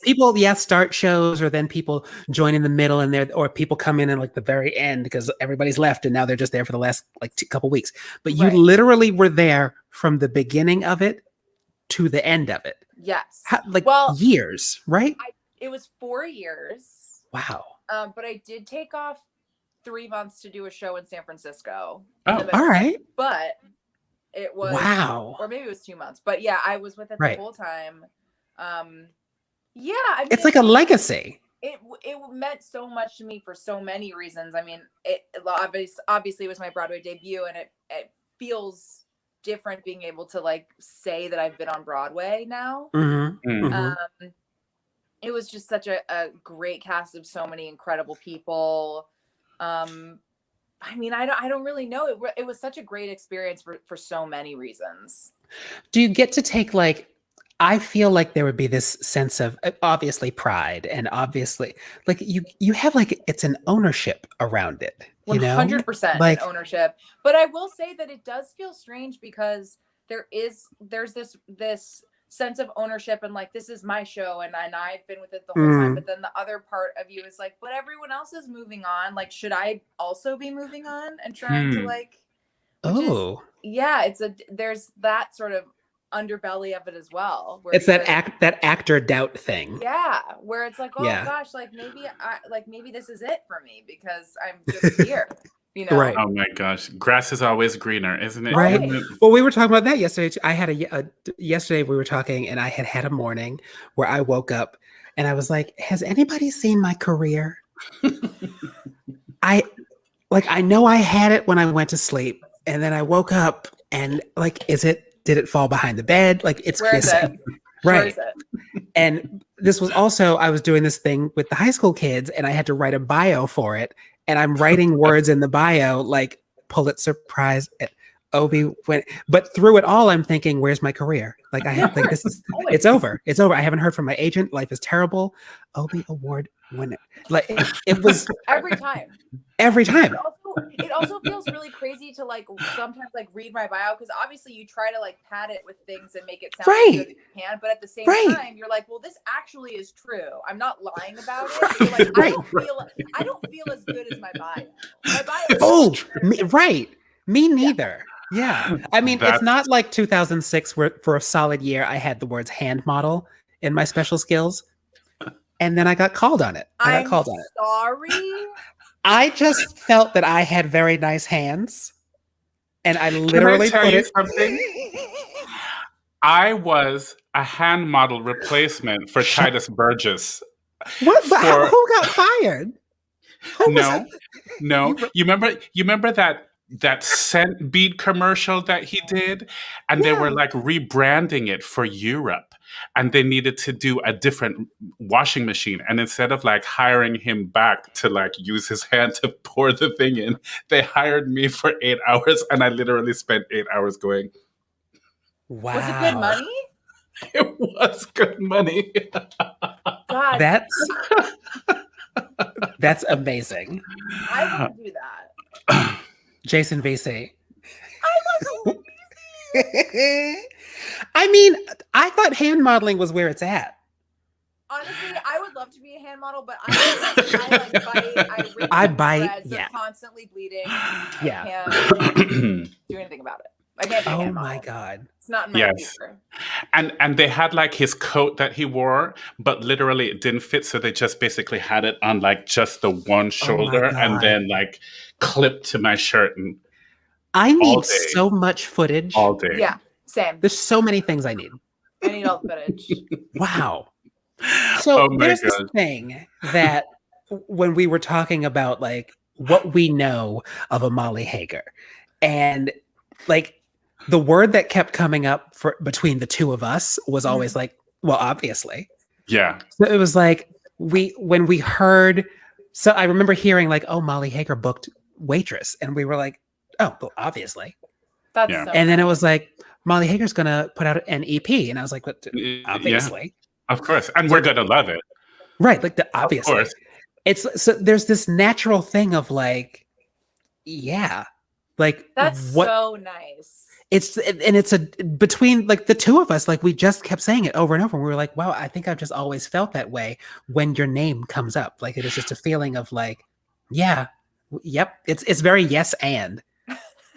people, start shows, or then people join in the middle, and or people come in like the very end because everybody's left, and now they're just there for the last like couple weeks. But you literally were there from the beginning of it to the end of it. Yes, years, right? It was 4 years. Wow. But I did take off 3 months to do a show in San Francisco. Oh, all right. But it was or maybe it was 2 months, but yeah, I was with it the whole time. I mean, it's like a legacy. It meant so much to me for so many reasons. I mean, it obviously was my Broadway debut, and it feels different being able to like say that I've been on Broadway now. It was just such a great cast of so many incredible people. I mean, I don't really know. It was such a great experience for so many reasons. Do you get to take I feel like there would be this sense of obviously pride, and obviously like you have like it's an ownership around it. 100% like, ownership. But I will say that it does feel strange because there's this sense of ownership and like, this is my show and I've been with it the whole time. But then the other part of you is like, but everyone else is moving on. Like, should I also be moving on and trying to like, there's that sort of underbelly of it as well. It's that actor doubt thing. Yeah, where it's like, oh gosh, like maybe this is it for me because I'm just here. You know? Right. Oh my gosh, grass is always greener, isn't it? Right. Well, we were talking about that yesterday. I had yesterday we were talking, and I had a morning where I woke up and I was like, "Has anybody seen my career?" I know I had it when I went to sleep, and then I woke up and like, did it fall behind the bed? Like Where is it? Right. Where is it? And this was also, I was doing this thing with the high school kids, and I had to write a bio for it. And I'm writing words in the bio like Pulitzer Prize at Obie went, but through it all, I'm thinking, where's my career? Like it's over. It's over. I haven't heard from my agent. Life is terrible. Obie Award winner. Like it was every time. Every time. It also feels really crazy to like sometimes like read my bio because obviously you try to like pad it with things and make it sound as good as you can, but at the same time you're like, well, this actually is true. I'm not lying about it. You're like, I don't feel as good as my bio. My bio is me neither. Yeah. I mean, it's not like 2006 where for a solid year I had the words hand model in my special skills. And then I got called on it. I'm sorry. I just felt that I had very nice hands, and I literally Can I tell you something? I was a hand model replacement for Titus Burgess. What? Who got fired? No. You remember that scent bead commercial that he did, and they were like rebranding it for Europe, and they needed to do a different washing machine, and instead of like hiring him back to like use his hand to pour the thing in, they hired me for 8 hours, and I literally spent 8 hours going, wow. Was it good money? It was good money. God, that's amazing. I would do that. Jason VC. I love VC. I mean, I thought hand modeling was where it's at. Honestly, I would love to be a hand model, but I bite. Yeah, constantly bleeding. Yeah, I can't do anything about it. I can't be a hand model. My god, it's not in my future. And they had like his coat that he wore, but literally it didn't fit, so they just basically had it on like just the one shoulder, and then like clipped to my shirt. And I need so much footage all day. Yeah, same. There's so many things I need. I need all the footage. Wow. So there's this thing that when we were talking about like what we know of a Molly Hager, and like the word that kept coming up for between the two of us was always like, well, obviously. Yeah. So it was like when we heard, so I remember hearing like, oh, Molly Hager booked Waitress, and we were like, oh, well, obviously. That's and then it was like, Molly Hager's gonna put out an EP, and I was like, what? Obviously. Of course. And we're gonna love it. Right, like obviously. It's so there's this natural thing of like, yeah. Like that's so nice. It's between like the two of us, like we just kept saying it over and over. And we were like, wow, I think I've just always felt that way when your name comes up. Like it is just a feeling of like, yeah, yep. It's very yes and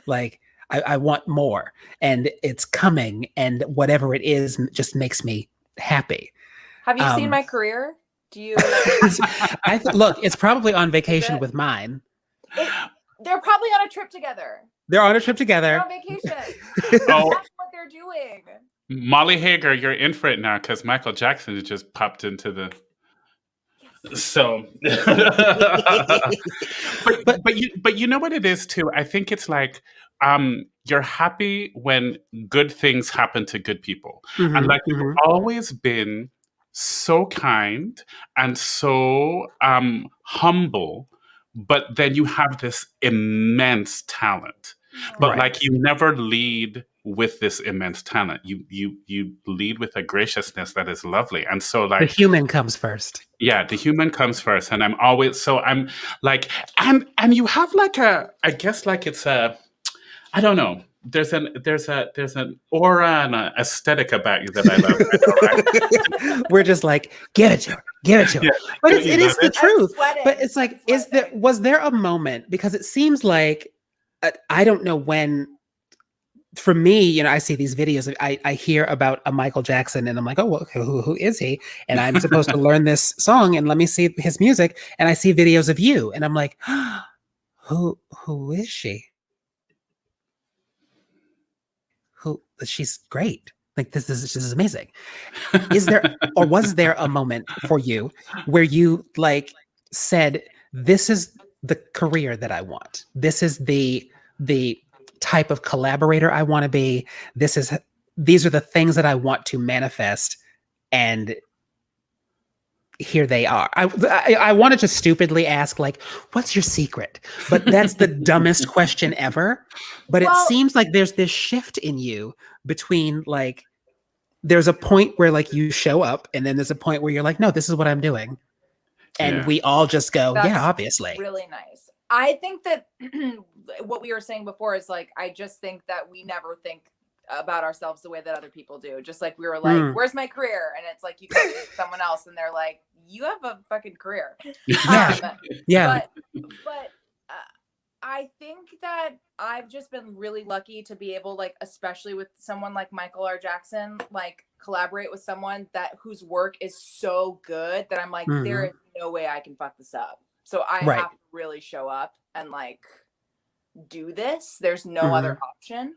like I want more, and it's coming, and whatever it is just makes me happy. Have you seen my career? Do you? Look, it's probably on vacation with mine. They're probably on a trip together. They're on a trip together. They're on vacation. That's what they're doing. Molly Hager, you're in for it now because Michael Jackson just popped into the. Yes. So, but you know what it is too. I think it's like you're happy when good things happen to good people, and like you've always been so kind and so humble. But then you have this immense talent, but like you never lead with this immense talent. You lead with a graciousness that is lovely, and so like the human comes first. Yeah, the human comes first, and I'm like, and you have like I guess like it's a, I don't know. There's an aura and an aesthetic about you that I love. Right? We're just like, give it to her. Yeah. But it is the truth. But it's like, was there a moment, because it seems like, I don't know when for me, I see these videos. I hear about a Michael Jackson, and I'm like, oh, well, who is he? And I'm supposed to learn this song, and let me see his music. And I see videos of you, and I'm like, who is she? She's great. Like this is amazing. Is there or was there a moment for you where you like said, this is the career that I want. This is the type of collaborator I want to be. These are the things that I want to manifest, and here they are. I wanted to stupidly ask, like, what's your secret? But that's the dumbest question ever. But it seems like there's this shift in you between like, there's a point where like you show up, and then there's a point where you're like, no, this is what I'm doing. And we all just go, that's obviously. Really nice. I think that what we were saying before is like, I just think that we never think about ourselves the way that other people do. Just like we were like, where's my career? And it's like, you come to someone else and they're like, you have a fucking career. Yeah. But I think that I've just been really lucky to be able, like, especially with someone like Michael R. Jackson, like collaborate with someone whose work is so good that I'm like, there is no way I can fuck this up. So I have to really show up and like do this. There's no other option.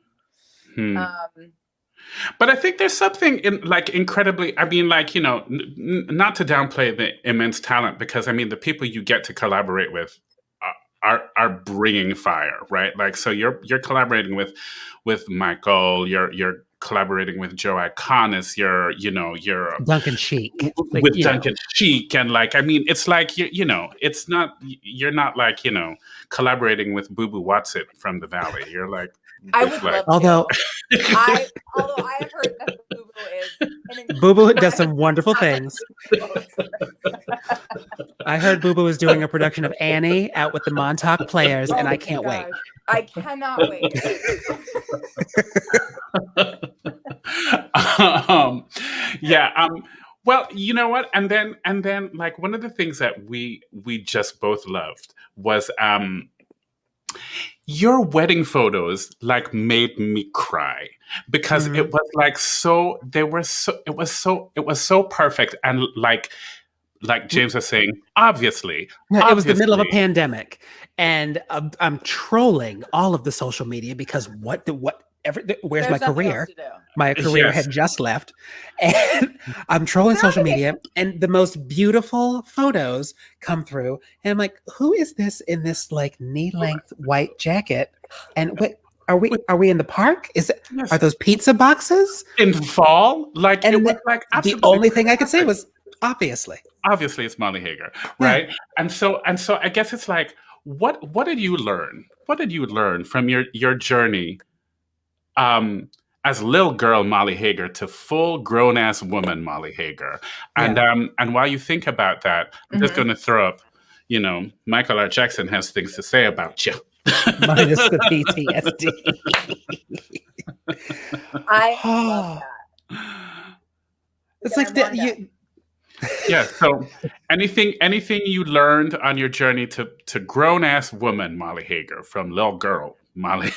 But I think there's something incredibly, I mean, like, not to downplay the immense talent, because I mean, the people you get to collaborate with are bringing fire, right? Like, so you're collaborating with Michael, you're collaborating with Joe Iconis, you're Duncan Sheik, with Duncan Sheik, and like, I mean, it's like it's not, you're not like collaborating with Boo Boo Watson from the Valley. You're like, I would love although I have heard that Boo Boo does some wonderful things. I heard Boo Boo is doing a production of Annie out with the Montauk Players, and I can't wait. I cannot wait. Well, you know what? And then like one of the things that we just both loved was your wedding photos like made me cry, because it was like it was so perfect, and like James was saying, obviously it was the middle of a pandemic, and I'm trolling all of the social media because where's my career? My career had just left, and I'm trolling social media, and the most beautiful photos come through, and I'm like, who is this in this like knee-length white jacket? And what are we in the park? Are those pizza boxes in fall? Like, and it was like the only thing I could say was obviously it's Molly Hager, right? Yeah. And so I guess it's like, what did you learn? What did you learn from your journey? As little girl Molly Hager to full grown ass woman Molly Hager, and while you think about that, I'm just going to throw up, Michael R. Jackson has things to say about you. Minus the PTSD. I love that. It's like that. Yeah. So, anything you learned on your journey to grown ass woman Molly Hager from little girl Molly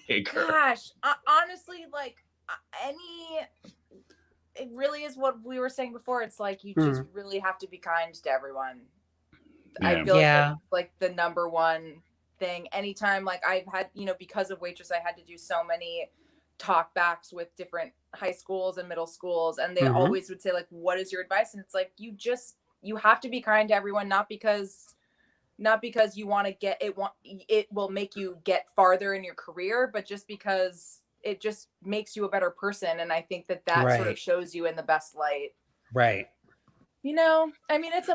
Hager? Gosh, honestly, like it really is what we were saying before. It's like you just really have to be kind to everyone. Yeah. I feel like that's like the number one thing. Anytime, like I've had, because of Waitress, I had to do so many talk backs with different high schools and middle schools, and they always would say like, what is your advice? And it's like, you have to be kind to everyone, not because you want to get it will make you get farther in your career, but just because it just makes you a better person. And I think that sort of shows you in the best light. Right. I mean, it's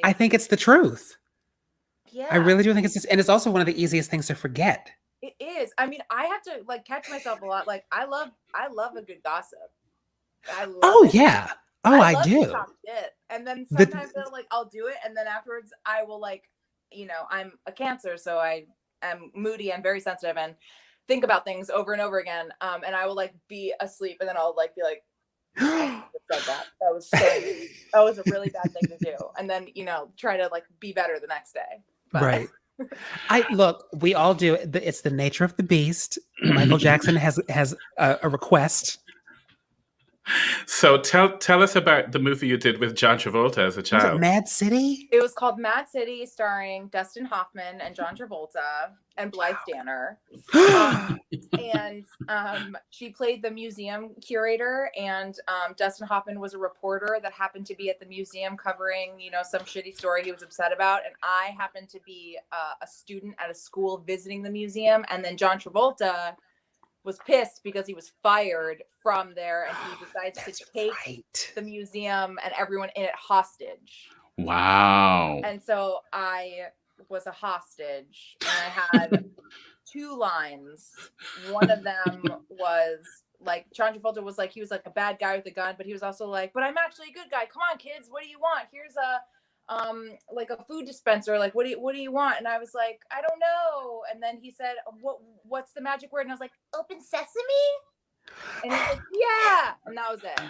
I think it's the truth. Yeah. I really do think it's and it's also one of the easiest things to forget. It is. I mean, I have to like catch myself a lot. Like I love a good gossip. I do. To talk shit. And then sometimes I'll do it, and then afterwards I will I'm a Cancer, so I am moody and very sensitive and think about things over and over again. And I will be asleep, and then I'll be like, I said that. That was a really bad thing to do. And then try to be better the next day. But. Right. We all do. It's the nature of the beast. Michael Jackson has a request. So tell us about the movie you did with John Travolta as a child. Was it Mad City? It was called Mad City, starring Dustin Hoffman and John Travolta and Blythe Danner. And she played the museum curator, and Dustin Hoffman was a reporter that happened to be at the museum covering, some shitty story he was upset about. And I happened to be a student at a school visiting the museum, and then John Travolta was pissed because he was fired from there, and he decides to take the museum and everyone in it hostage. Wow. And so I was a hostage, and I had 2 lines. One of them was like, John Travolta was like, he was like a bad guy with a gun, but he was also like, but I'm actually a good guy. Come on, kids, what do you want? Here's a like a food dispenser, like what do you want? And I was like, I don't know. And then he said, what's the magic word? And I was like, open sesame. And he's like, yeah. And that was it.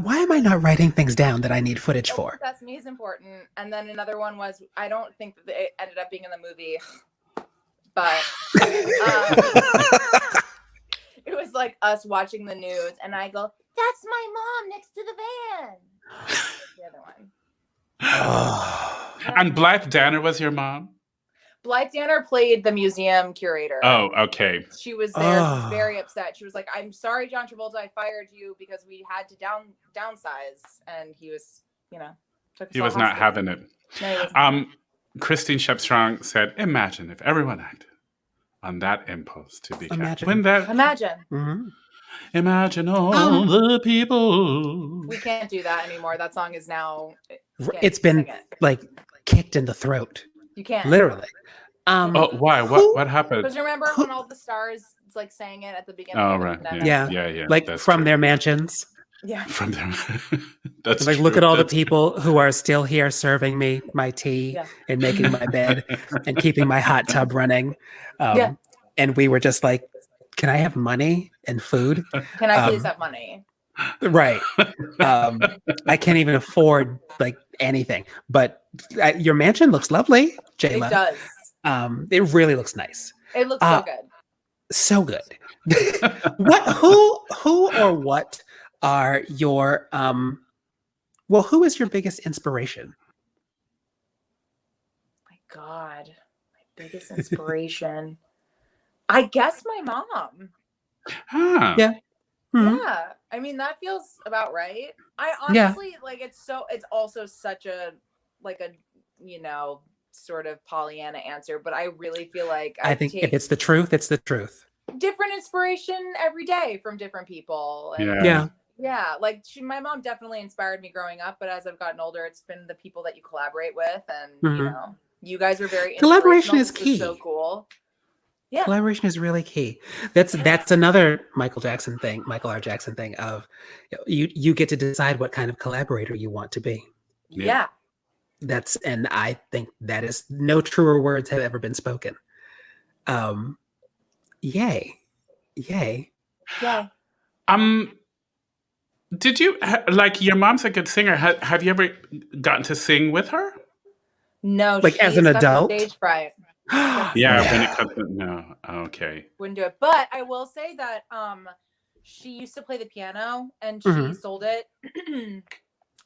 Why am I not writing things down that I need footage Open for? sesame is important. And then another one was, I don't think that it ended up being in the movie, but it was like us watching the news, and I go, that's my mom next to the van. The other one. And Blythe Danner was your mom? Blythe Danner played the museum curator. Oh, okay. She was there. She was very upset. She was like, I'm sorry, John Travolta, I fired you because we had to downsize. And he was, took us He all was not hostage. having it. No, he wasn't. Christine Shepstrong said, imagine if everyone acted on that impulse to be Imagine. Imagine. Mm-hmm. Imagine all the people. We can't do that anymore. That song is now. It's been like kicked in the throat. You can't. Literally. Why? What happened? Because remember when all the stars like sang it at the beginning? Oh, of the right. pandemic? Yeah. Like that's from true. their mansions. Yeah. From them. That's like, true. look at all the people who are still here serving me my tea and making my bed and keeping my hot tub running. And we were just like, can I have money and food? Can I please have money? Right. I can't even afford like anything, but your mansion looks lovely, Jayla. It does. It really looks nice. It looks so good. So good. Who or what are your who is your biggest inspiration? My God, my biggest inspiration. I guess my mom. Huh. Yeah. Mm-hmm. Yeah. I mean, that feels about right. I honestly like it's also such a sort of Pollyanna answer, but I really feel like I think if it's the truth, it's the truth. Different inspiration every day from different people. And yeah, like my mom definitely inspired me growing up, but as I've gotten older, it's been the people that you collaborate with, and you guys are very collaboration is key. So cool. Yeah, collaboration is really key. That's another Michael R. Jackson thing of you get to decide what kind of collaborator you want to be. Yeah. And I think that is no truer words have ever been spoken. Yay. Did you like your mom's a good singer? Have you ever gotten to sing with her? No, like as an adult. Stage fright. Yeah, when it comes to no, okay. Wouldn't do it, but I will say that she used to play the piano and she sold it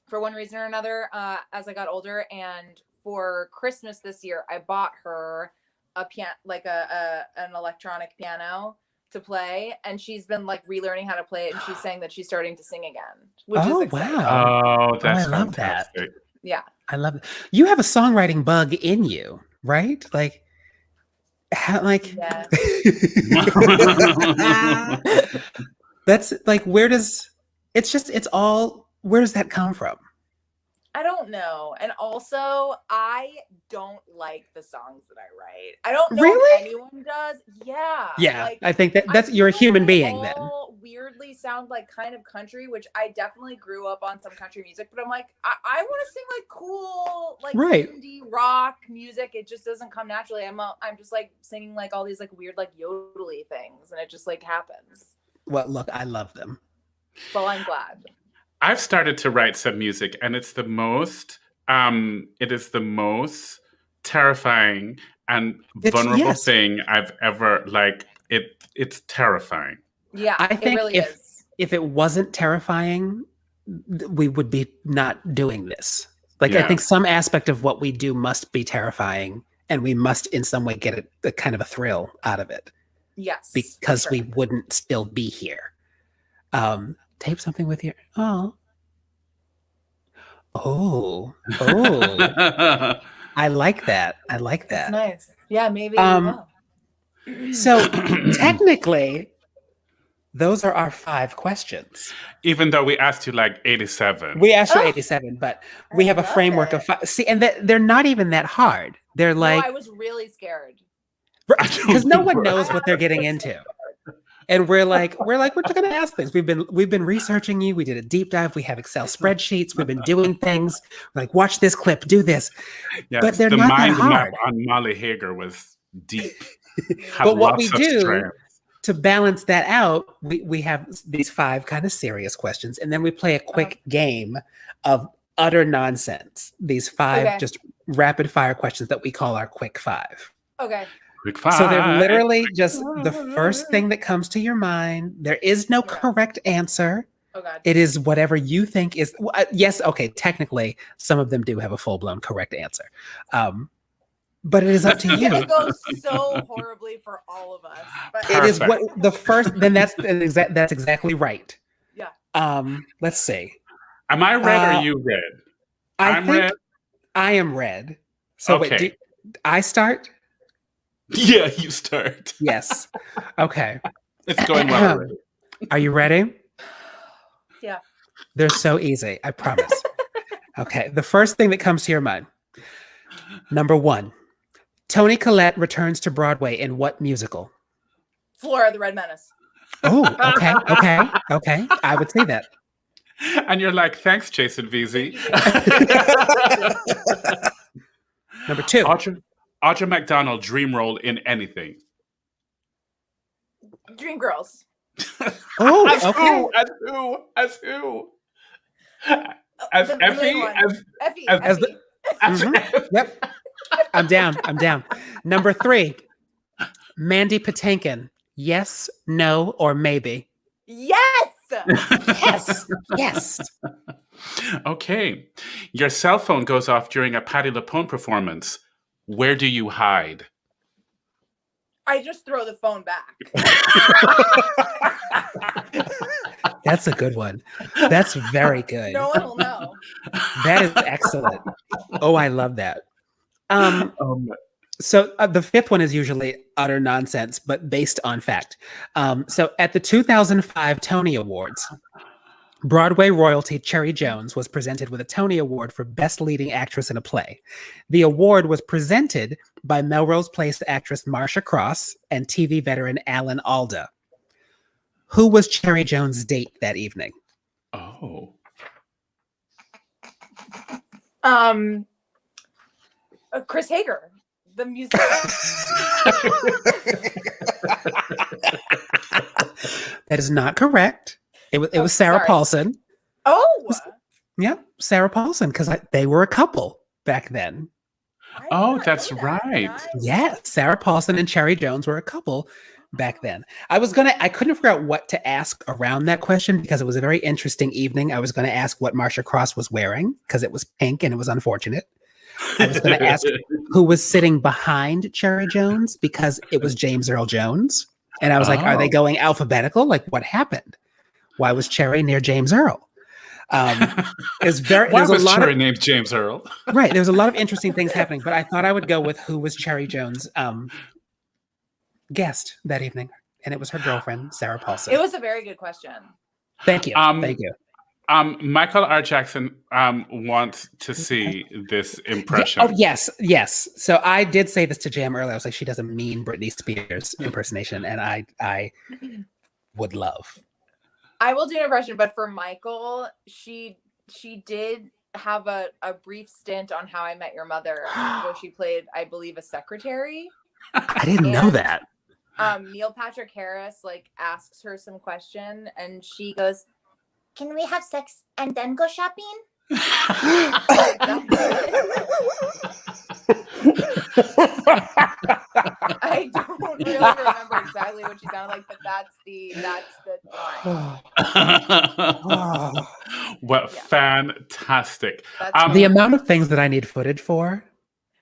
for one reason or another as I got older. And for Christmas this year, I bought her a piano, like an electronic piano to play, and she's been like relearning how to play it, and she's saying that she's starting to sing again, which is exciting. Wow. Oh, that's I love fantastic. that. Yeah, I love it. You have a songwriting bug in you, right? Like. Yeah. That's like where does that come from? I don't know. And also I don't like the songs that I write. I don't know if anyone does. Yeah. Yeah. Like, I think that's you're a human being then. Weirdly sound like kind of country, which I definitely grew up on some country music, but I'm like, I want to sing like cool, like indie rock music. It just doesn't come naturally. I'm just like singing like all these like weird like yodely things, and it just like happens. Well, look, I love them. Well, I'm glad. I've started to write some music, and it's the most terrifying and vulnerable thing I've ever it's terrifying. Yeah, I think it really is. If it wasn't terrifying, we would be not doing this. Like, I think some aspect of what we do must be terrifying, and we must in some way get a kind of a thrill out of it. Yes. Because we wouldn't still be here. Tape something with your Oh. I like that. That's nice. Yeah, maybe. So technically, those are our 5 questions. Even though we asked you 87. We asked you 87, but we have a framework of 5. See, and they're not even that hard. They're I was really scared. Because no one knows what they're getting into. And we're just going to ask things. We've been researching you. We did a deep dive. We have Excel spreadsheets. We've been doing things like, watch this clip, do this. Yes, but they're the not mind that hard. map on Molly Hager was deep. But what we do to balance that out, we have these 5 kind of serious questions, and then we play a quick game of utter nonsense. These 5 just rapid fire questions that we call our quick 5. Okay. Quick 5. So they're literally just the first thing that comes to your mind. There is no correct answer. Oh God. It is whatever you think is. Yes, okay. Technically, some of them do have a full-blown correct answer, but it is up to you. It goes so horribly for all of us. But it is what the first. Then that's exactly right. Yeah. Let's see. Am I red or are you red? I'm red. I am red. So wait, I start? Yeah, you start. Yes. Okay. It's going well already. Are you ready? Yeah. They're so easy, I promise. Okay. The first thing that comes to your mind. Number 1. Toni Collette returns to Broadway in what musical? Flora the Red Menace. Oh, okay. I would say that. And you're like, thanks, Jason Veazey. Number 2. Audra McDonald dream role in anything. Dreamgirls. Oh, as okay. Who? As who? As Effie? Effie. As Effie. Mm-hmm. Yep. I'm down. Number 3. Mandy Patinkin. Yes, no, or maybe. Yes. Yes. Okay. Your cell phone goes off during a Patti LuPone performance. Where do you hide? I just throw the phone back. That's a good one. That's very good. No one will know. That is excellent. Oh, I love that. So the 5th one is usually utter nonsense, but based on fact. So at the 2005 Tony Awards, Broadway royalty Cherry Jones was presented with a Tony Award for Best Leading Actress in a Play. The award was presented by Melrose Place actress Marcia Cross and TV veteran Alan Alda. Who was Cherry Jones' date that evening? Oh. Chris Hager, the music. That is not correct. It was Sarah Paulson. Oh. Yeah, Sarah Paulson, because they were a couple back then. Oh, that's right. Yeah, Sarah Paulson and Cherry Jones were a couple back then. I couldn't figure out what to ask around that question because it was a very interesting evening. I was going to ask what Marcia Cross was wearing because it was pink and it was unfortunate. I was going to ask who was sitting behind Cherry Jones because it was James Earl Jones. And I was like, are they going alphabetical? Like, what happened? Why was Cherry near James Earl? Why was Cherry named James Earl? Right. There's a lot of interesting things happening, but I thought I would go with who was Cherry Jones' guest that evening. And it was her girlfriend, Sarah Paulson. It was a very good question. Thank you. Thank you. Michael R. Jackson wants to see this impression. Oh, yes. So I did say this to Jam earlier. I was like, she does a mean Britney Spears impersonation, and I would love. I will do an impression, but for Michael, she did have a brief stint on How I Met Your Mother, where she played, I believe, a secretary. I didn't know that. Neil Patrick Harris asks her some question, and she goes, "Can we have sex and then go shopping?" I don't really remember exactly what she sounded like, but that's the line. Well, fantastic. The amount of things that I need footage for,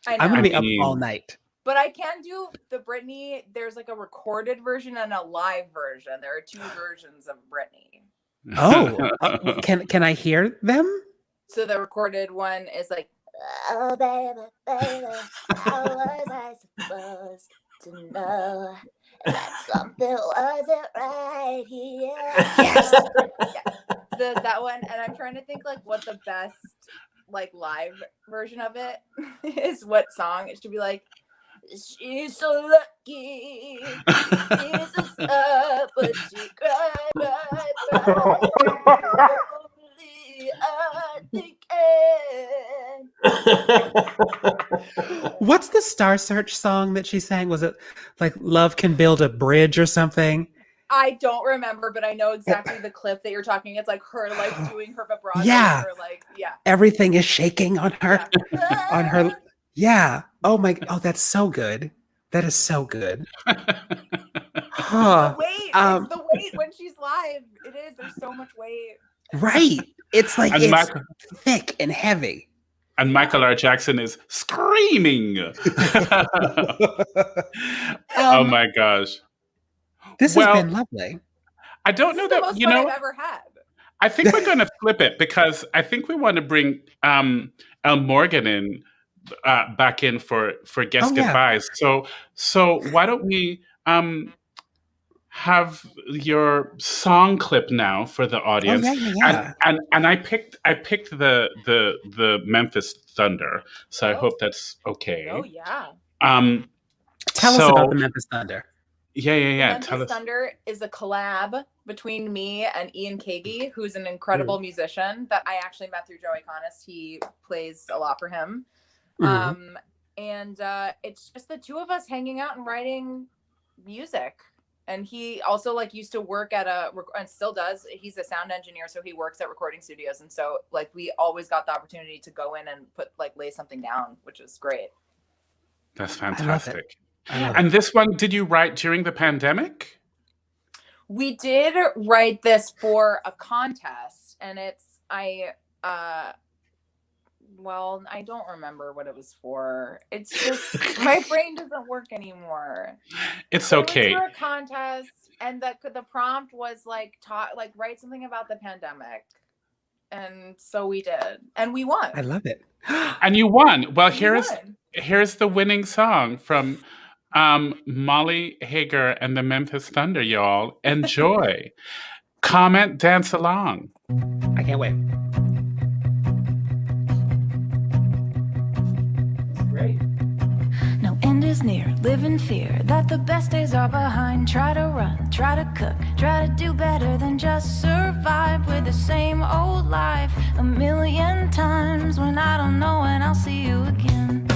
I'm going to be up all night. But I can do the Britney. There's like a recorded version and a live version. There are 2 versions of Britney. Oh, can I hear them? So the recorded one is like, oh baby, baby, how was I supposed to know that something wasn't right here? Yes. That one, and I'm trying to think like what the best like live version of it is. What song it should be like? She's so lucky. She's a star, but she cried. What's the Star Search song that she sang? Was it like Love Can Build a Bridge or something? I don't remember, but I know exactly the clip that you're talking. It's like her like doing her vibrato. Yeah. Or, like, Everything is shaking on her. On her. Yeah. Oh my. Oh, that's so good. That is so good. The weight. It's the weight when she's live. It is. There's so much weight. Right. It's like it's thick and heavy. And Michael R. Jackson is screaming. Oh my gosh. This has been lovely. I don't know that, you know, I've ever had. I think we're going to flip it because I think we want to bring El Morgan in back in for guest advice. So why don't we have your song clip now for the audience? And I picked the Memphis Thunder, so I hope that's okay. Oh yeah. Tell us about the Memphis Thunder. Yeah. Memphis Thunder is a collab between me and Ian Kagi, who's an incredible musician that I actually met through Joey Connis. He plays a lot for him. And it's just the 2 of us hanging out and writing music. And he also like used to work at and still does. He's a sound engineer, so he works at recording studios. And so like we always got the opportunity to go in and lay something down, which is great. That's fantastic. And this one, did you write during the pandemic? We did write this for a contest, and I don't remember what it was for. It's just my brain doesn't work anymore. It's okay. It was for a contest, and the prompt was write something about the pandemic, and so we did, and we won. I love it. And you won. Well, here's the winning song from Molly Hager and the Memphis Thunder, y'all. Enjoy. Comment, dance along. I can't wait. Great. No end is near, live in fear that the best days are behind. Try to run, try to cook, try to do better than just survive with the same old life 1,000,000 times when I don't know when I'll see you again.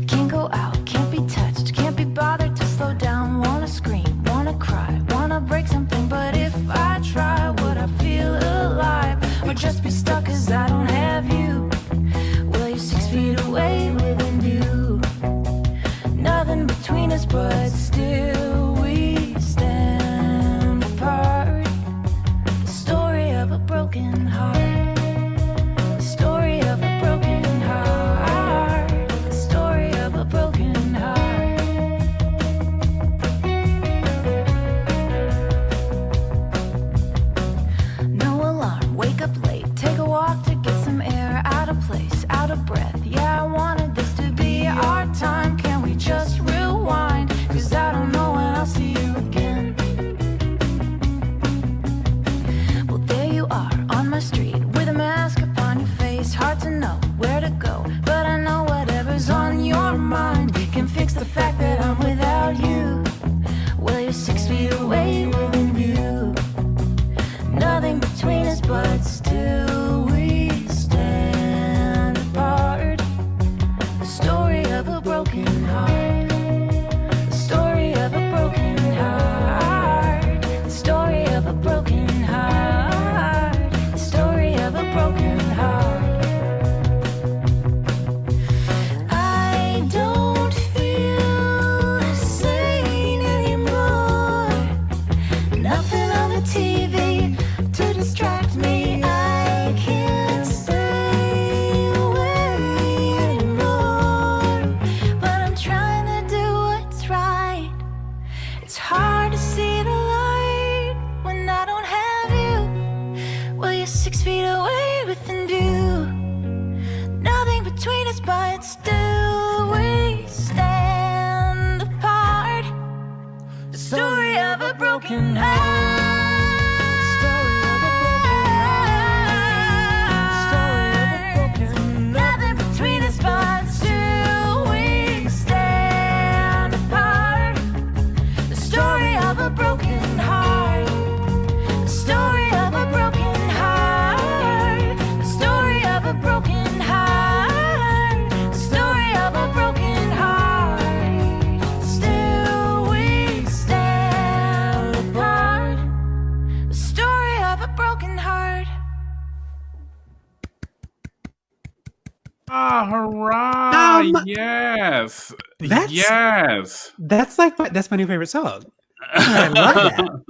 Can't go out, can't be touched, can't be bothered to slow down. Wanna scream, wanna cry, wanna break something, but if I try, would I feel alive or just be stuck 'cause I don't have you? 6 feet away within view, nothing between us, but still we stand apart. The story of a broken heart. The story of a broken heart. The story of a broken heart. No alarm, wake up late, take a walk to get some air, out of place, out of breath. Yeah, I wanted this to be our time. Can we just rewind? 'Cause I don't know when of a broken heart. Nothing between us but still we stand apart. The story of a broken heart. The story of a broken heart. The story of a broken heart. The story of a broken heart. Still we stand apart. The story of a broken heart. Ah, hurrah! Yes, yes. That's my new favorite song. I love that.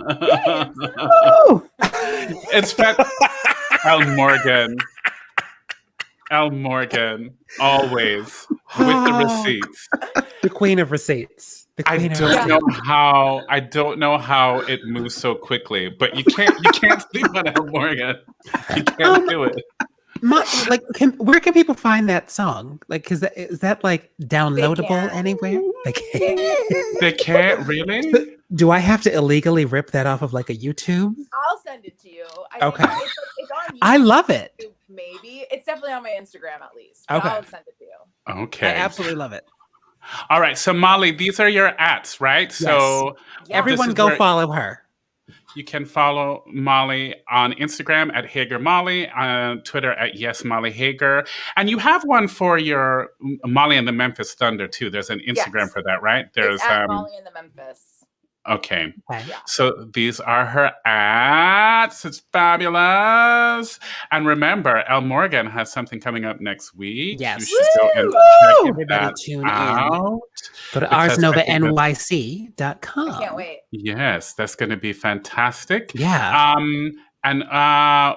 It's El Morgan. El Morgan, always with the receipts. The queen of receipts. I don't know how it moves so quickly, but you can't sleep on El Morgan. You can't do it. Where can people find that song? Like, is that like downloadable anywhere? They can't really. Do I have to illegally rip that off of like a YouTube? I'll send it to you. Okay. It's on YouTube. I love it. Maybe it's definitely on my Instagram at least. Okay. I'll send it to you. Okay. I absolutely love it. All right. So Molly, these are your @, right? Yes. So everyone go follow her. You can follow Molly on Instagram at Hager Molly, on Twitter at Yes Molly Hager. And you have one for your Molly and the Memphis Thunder too. There's an Instagram for that, right? There's it's at Molly and the Memphis. Okay. Yeah. So these are her @. It's fabulous. And remember, El Morgan has something coming up next week. Yes. You should go and check Everybody tune out. Go to arsnovanyc.com. I can't wait. Yes, that's going to be fantastic. Yeah. And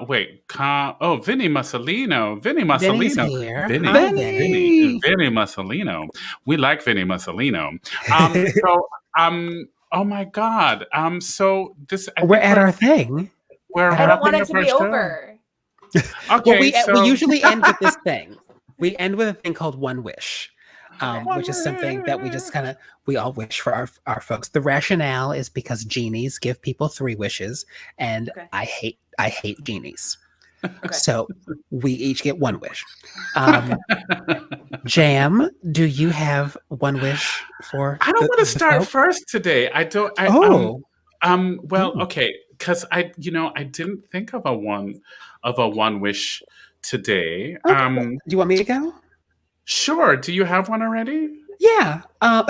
wait, Vinny Mussolino. Vinny Mussolino. Vinny's here. Vinny Mussolino. We like Vinny Mussolino. Oh my God. So this we're at our thing. I don't want it to be over. Okay. Well, we usually end with this thing. We end with a thing called One Wish. Which is something that we all wish for our folks. The rationale is because genies give people 3 wishes, and I hate genies. Okay. So we each get 1 wish. Jam, do you have 1 wish for? I don't want to start first today. I don't. Okay, because I didn't think of a one wish today. Okay. Do you want me to go? Sure. Do you have one already? Yeah. I'm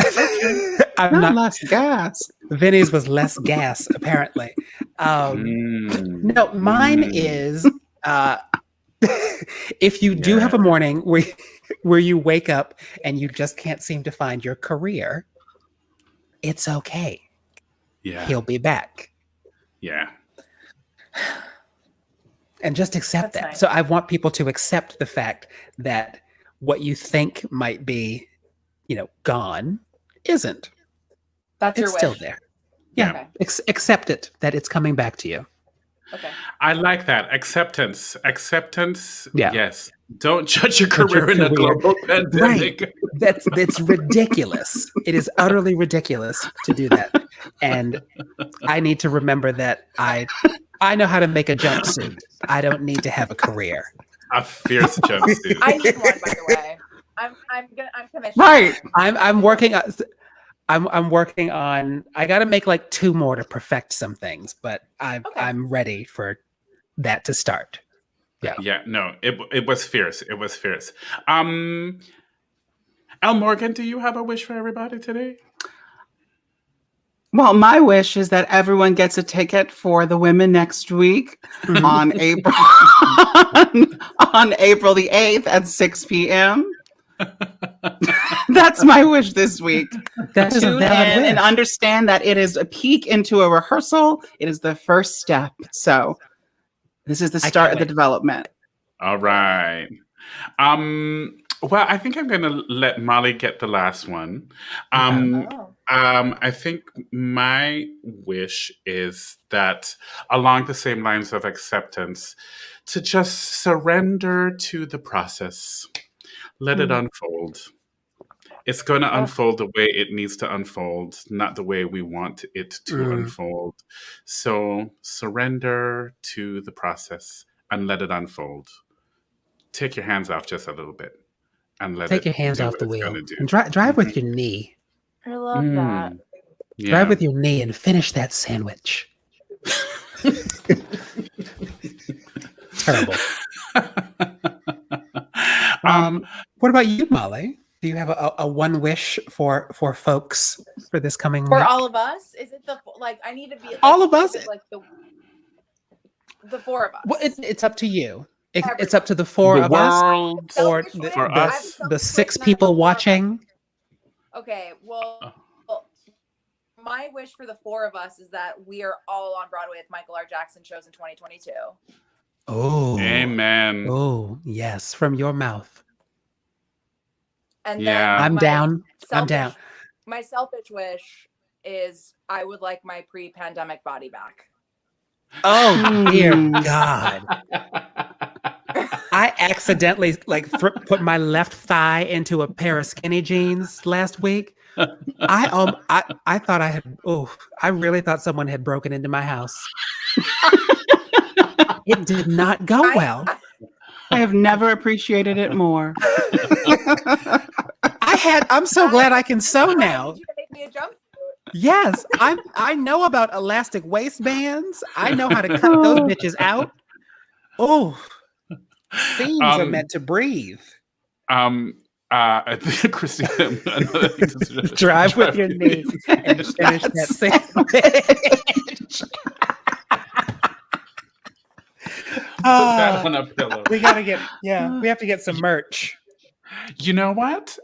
not less gas. Vinny's was less gas, apparently. No, mine is if you do have a morning where you wake up and you just can't seem to find your career, it's okay. Yeah. He'll be back. Yeah. And just accept that. Nice. So I want people to accept the fact that what you think might be, gone isn't. That's your it's wish. still there. Yeah. Okay. Accept it, that it's coming back to you. Okay. I like that. Acceptance. Yeah. Yes. Don't judge your career in a global pandemic. Right. That's ridiculous. It is utterly ridiculous to do that. And I need to remember that I know how to make a jumpsuit. I don't need to have a career. A fierce jumpsuit. I need one, by the way. I'm commissioned. Right. I'm working on. I'm working on. I got to make like 2 more to perfect some things, but I'm ready for that to start. Yeah. Yeah. No, it was fierce. It was fierce. El Morgan, do you have a wish for everybody today? Well, my wish is that everyone gets a ticket for the Women Next Week on April the 8th at 6 p.m. That's my wish this week. That is a Tune valid in wish. and understand that it is a peek into a rehearsal. It is the first step. So this is the start of the development. All right. Well, I think I'm going to let Molly get the last one. I think my wish is that along the same lines of acceptance, to just surrender to the process. Let it unfold. It's going to unfold the way it needs to unfold, not the way we want it to unfold. So surrender to the process and let it unfold. Take your hands off just a little bit and let Take it your hands do off what the it's wheel gonna do. and drive with your knee. I love that. Yeah. Drive with your knee and finish that sandwich. Terrible. What about you, Molly? Do you have a one wish for folks for this coming For week? all of us? Is it I need to be all of us? Like the four of us. Well, it's up to you. It's up to the four the of us, world, or for us, the 6 people watching. Okay, well, my wish for the 4 of us is that we are all on Broadway with Michael R. Jackson shows in 2022. Oh, amen. Oh, yes, from your mouth. And Yeah. then I'm down. I'm down. My selfish wish is I would like my pre-pandemic body back. Oh dear God! I accidentally put my left thigh into a pair of skinny jeans last week. I thought I had. Oh, I really thought someone had broken into my house. It did not go well. I have never appreciated it more. I'm so glad I can sew now. You make me a jumpsuit. Yes, I know about elastic waistbands. I know how to cut those bitches out. Oh, seams are meant to breathe. I think Christina, drive with your knee and finish that sandwich. Put that on a pillow. We have to get some merch. You know what?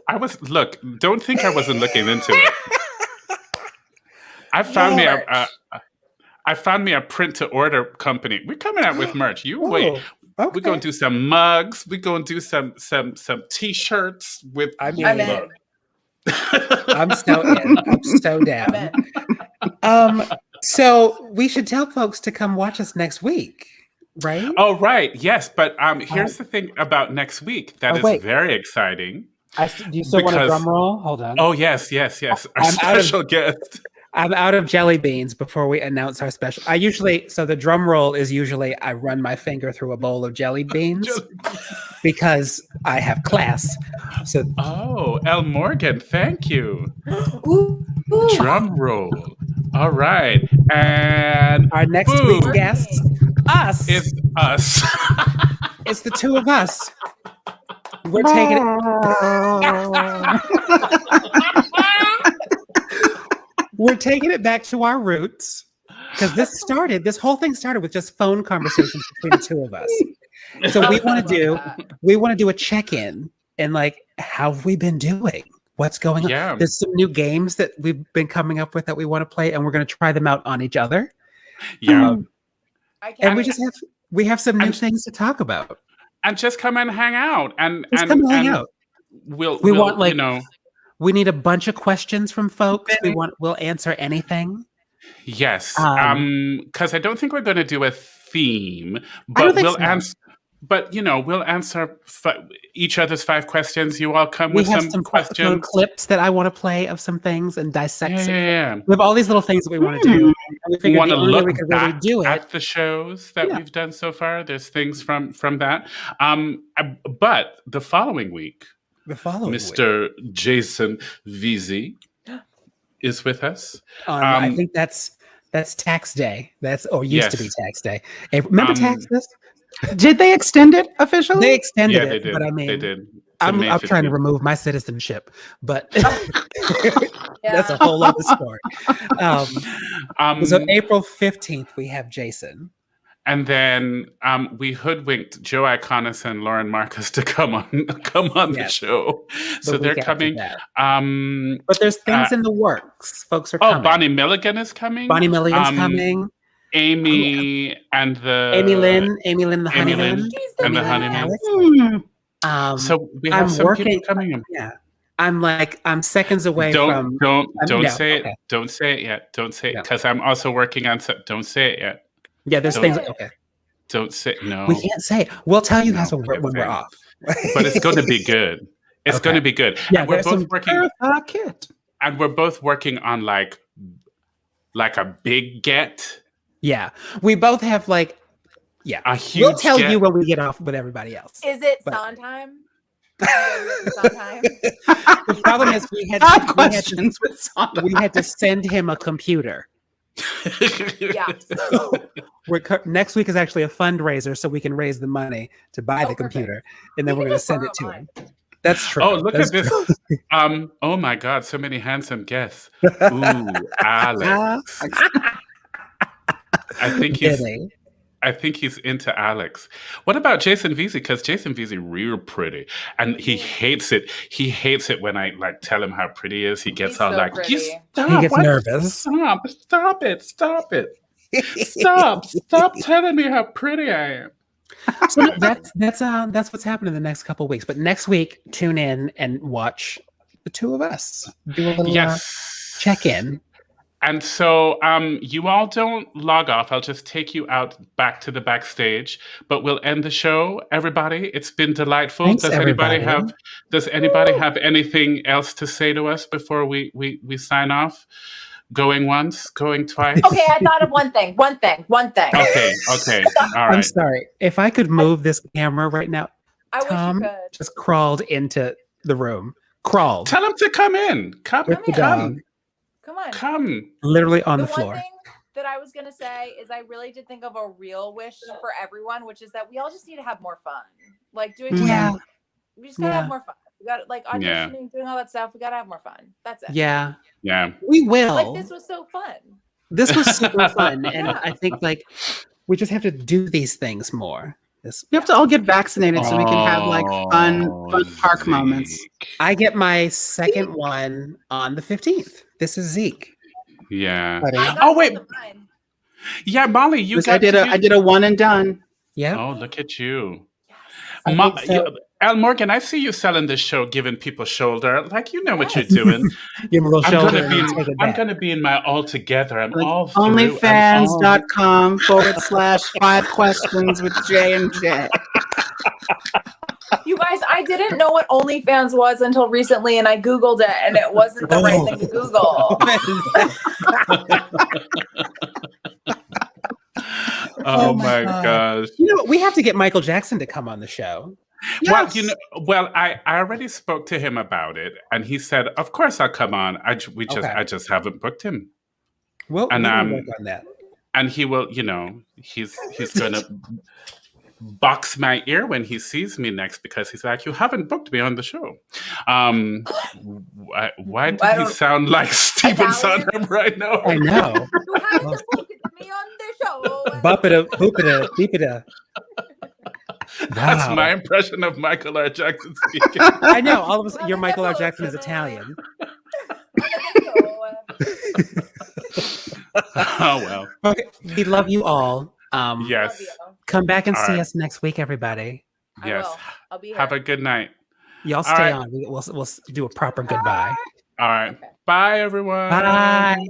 Don't think I wasn't looking into it. I found me a print to order company. We're coming out with merch. You wait. Okay. We're gonna do some mugs. We're gonna do some t-shirts with. I'm in. I'm so in. I'm so down. So we should tell folks to come watch us next week, right? Oh, right. Yes, but here's the thing about next week that is very exciting. Do you still want a drum roll? Hold on. Oh, yes. Our special guest. I'm out of jelly beans before we announce our special. So the drum roll is usually I run my finger through a bowl of jelly beans because I have class. So El Morgan, thank you. Ooh. Drum roll. All right. And our next week's guest, us. It's us. It's the 2 of us. We're taking it. We're taking it back to our roots because this whole thing started with just phone conversations between the 2 of us. So we want to do a check-in and how have we been doing? What's going on? Yeah. There's some new games that we've been coming up with that we want to play, and we're going to try them out on each other. Yeah. And we have some new things to talk about. And just come and hang out and hang out. We need a bunch of questions from folks. We'll answer anything. Yes. Because I don't think we're going to do a theme, but we'll answer. But we'll answer each other's 5 questions. You all come with some questions, some clips that I want to play of some things and dissect. Yeah. We have all these little things that we want to do. We want to look back really do at the shows that we've done so far. There's things from that. But the following week, Mr. Jason Veazey is with us. I think that's tax day. Used to be tax day. Remember taxes? Did they extend it officially? They extended it, they did. But I mean, they did. I'm trying to remove my citizenship, but that's a whole other story. So April 15th, we have Jason. And then we hoodwinked Joe Iconis and Lauren Marcus to come on the show. So they're coming. But there's things in the works. Folks are coming. Bonnie Milligan is coming. Bonnie Milligan's coming. Amy and the Amy Lynn, the Honeymoon, and the Honeymoon. So we have some people coming in. Yeah, I'm seconds away from. Don't say it. Okay. Don't say it yet. Don't say it because I'm also working on. Don't say it yet. Yeah, there's things. Okay. Don't say no. We can't say it. We'll tell you guys when we're off. But it's going to be good. It's going to be good. Yeah, and we're both working. Kit. And we're both working on like a big get. Yeah, we both have like, a huge. We'll tell get. you when we get off with everybody else. Is it Sondheim? Sondheim? The problem is we had to send him a computer. Yeah. Next week is actually a fundraiser, so we can raise the money to buy the computer, and then we're going to send it to him. That's true. Oh, look at this. Oh my God, so many handsome guests. Ooh, Alex. I think he's into Alex. What about Jason Veazey? Because Jason Veazey real pretty, and he hates it. He hates it when I like tell him how pretty he is. He gets all like, he gets nervous. Stop it! Stop telling me how pretty I am. So that's what's happening the next couple of weeks. But next week, tune in and watch the two of us do a little check in. And so you all don't log off. I'll just take you out back to the backstage, but we'll end the show. Everybody, it's been delightful. Thanks, does anybody have anything else to say to us before we sign off? Going once, going twice. Okay, I thought of one thing. Okay. All right. I'm sorry. If I could move this camera right now, Tom wish you could. Just crawled into the room. Crawled. Tell him to come in. Come on. Come. Literally on the floor. One thing that I was gonna say is I really did think of a real wish for everyone, which is that we all just need to have more fun. Like doing we just gotta have more fun. We got like auditioning, doing all that stuff. We gotta have more fun. That's it. Yeah. We will. Like this was so fun. This was super fun. And I think like we just have to do these things more. We have to all get vaccinated so we can have like fun park moments. I get my second one on the 15th. This is Zeke. Yeah. Oh wait. Yeah, Molly, I did a one and done. Yeah. Oh, look at you. Al Morgan, I see you selling this show, giving people shoulder. Like, you know what you're doing. Give a little shoulder. I'm going to be in my all together. I'm like, all Onlyfans.com/5 questions with J&J. You guys, I didn't know what OnlyFans was until recently, and I Googled it, and it wasn't the right thing to Google. Oh my gosh. You know, we have to get Michael Jackson to come on the show. Yes. Well, I already spoke to him about it, and he said, "Of course I'll come on. I just haven't booked him." Well, and work on that. And he will, he's going to box my ear when he sees me next because he's like, "You haven't booked me on the show." Why did he sound like Stephen Sondheim right now? I know. You haven't booked me on the show. Buppita, boopita, beepita. That's my impression of Michael R. Jackson speaking. I know. All of a sudden, your Michael R. Jackson is Italian. Oh, well. Okay. We love you all. Yes. Come back and see us next week, everybody. Yes. I'll be here. Have a good night. Y'all stay on. We'll do a proper goodbye. All right. Okay. Bye, everyone. Bye.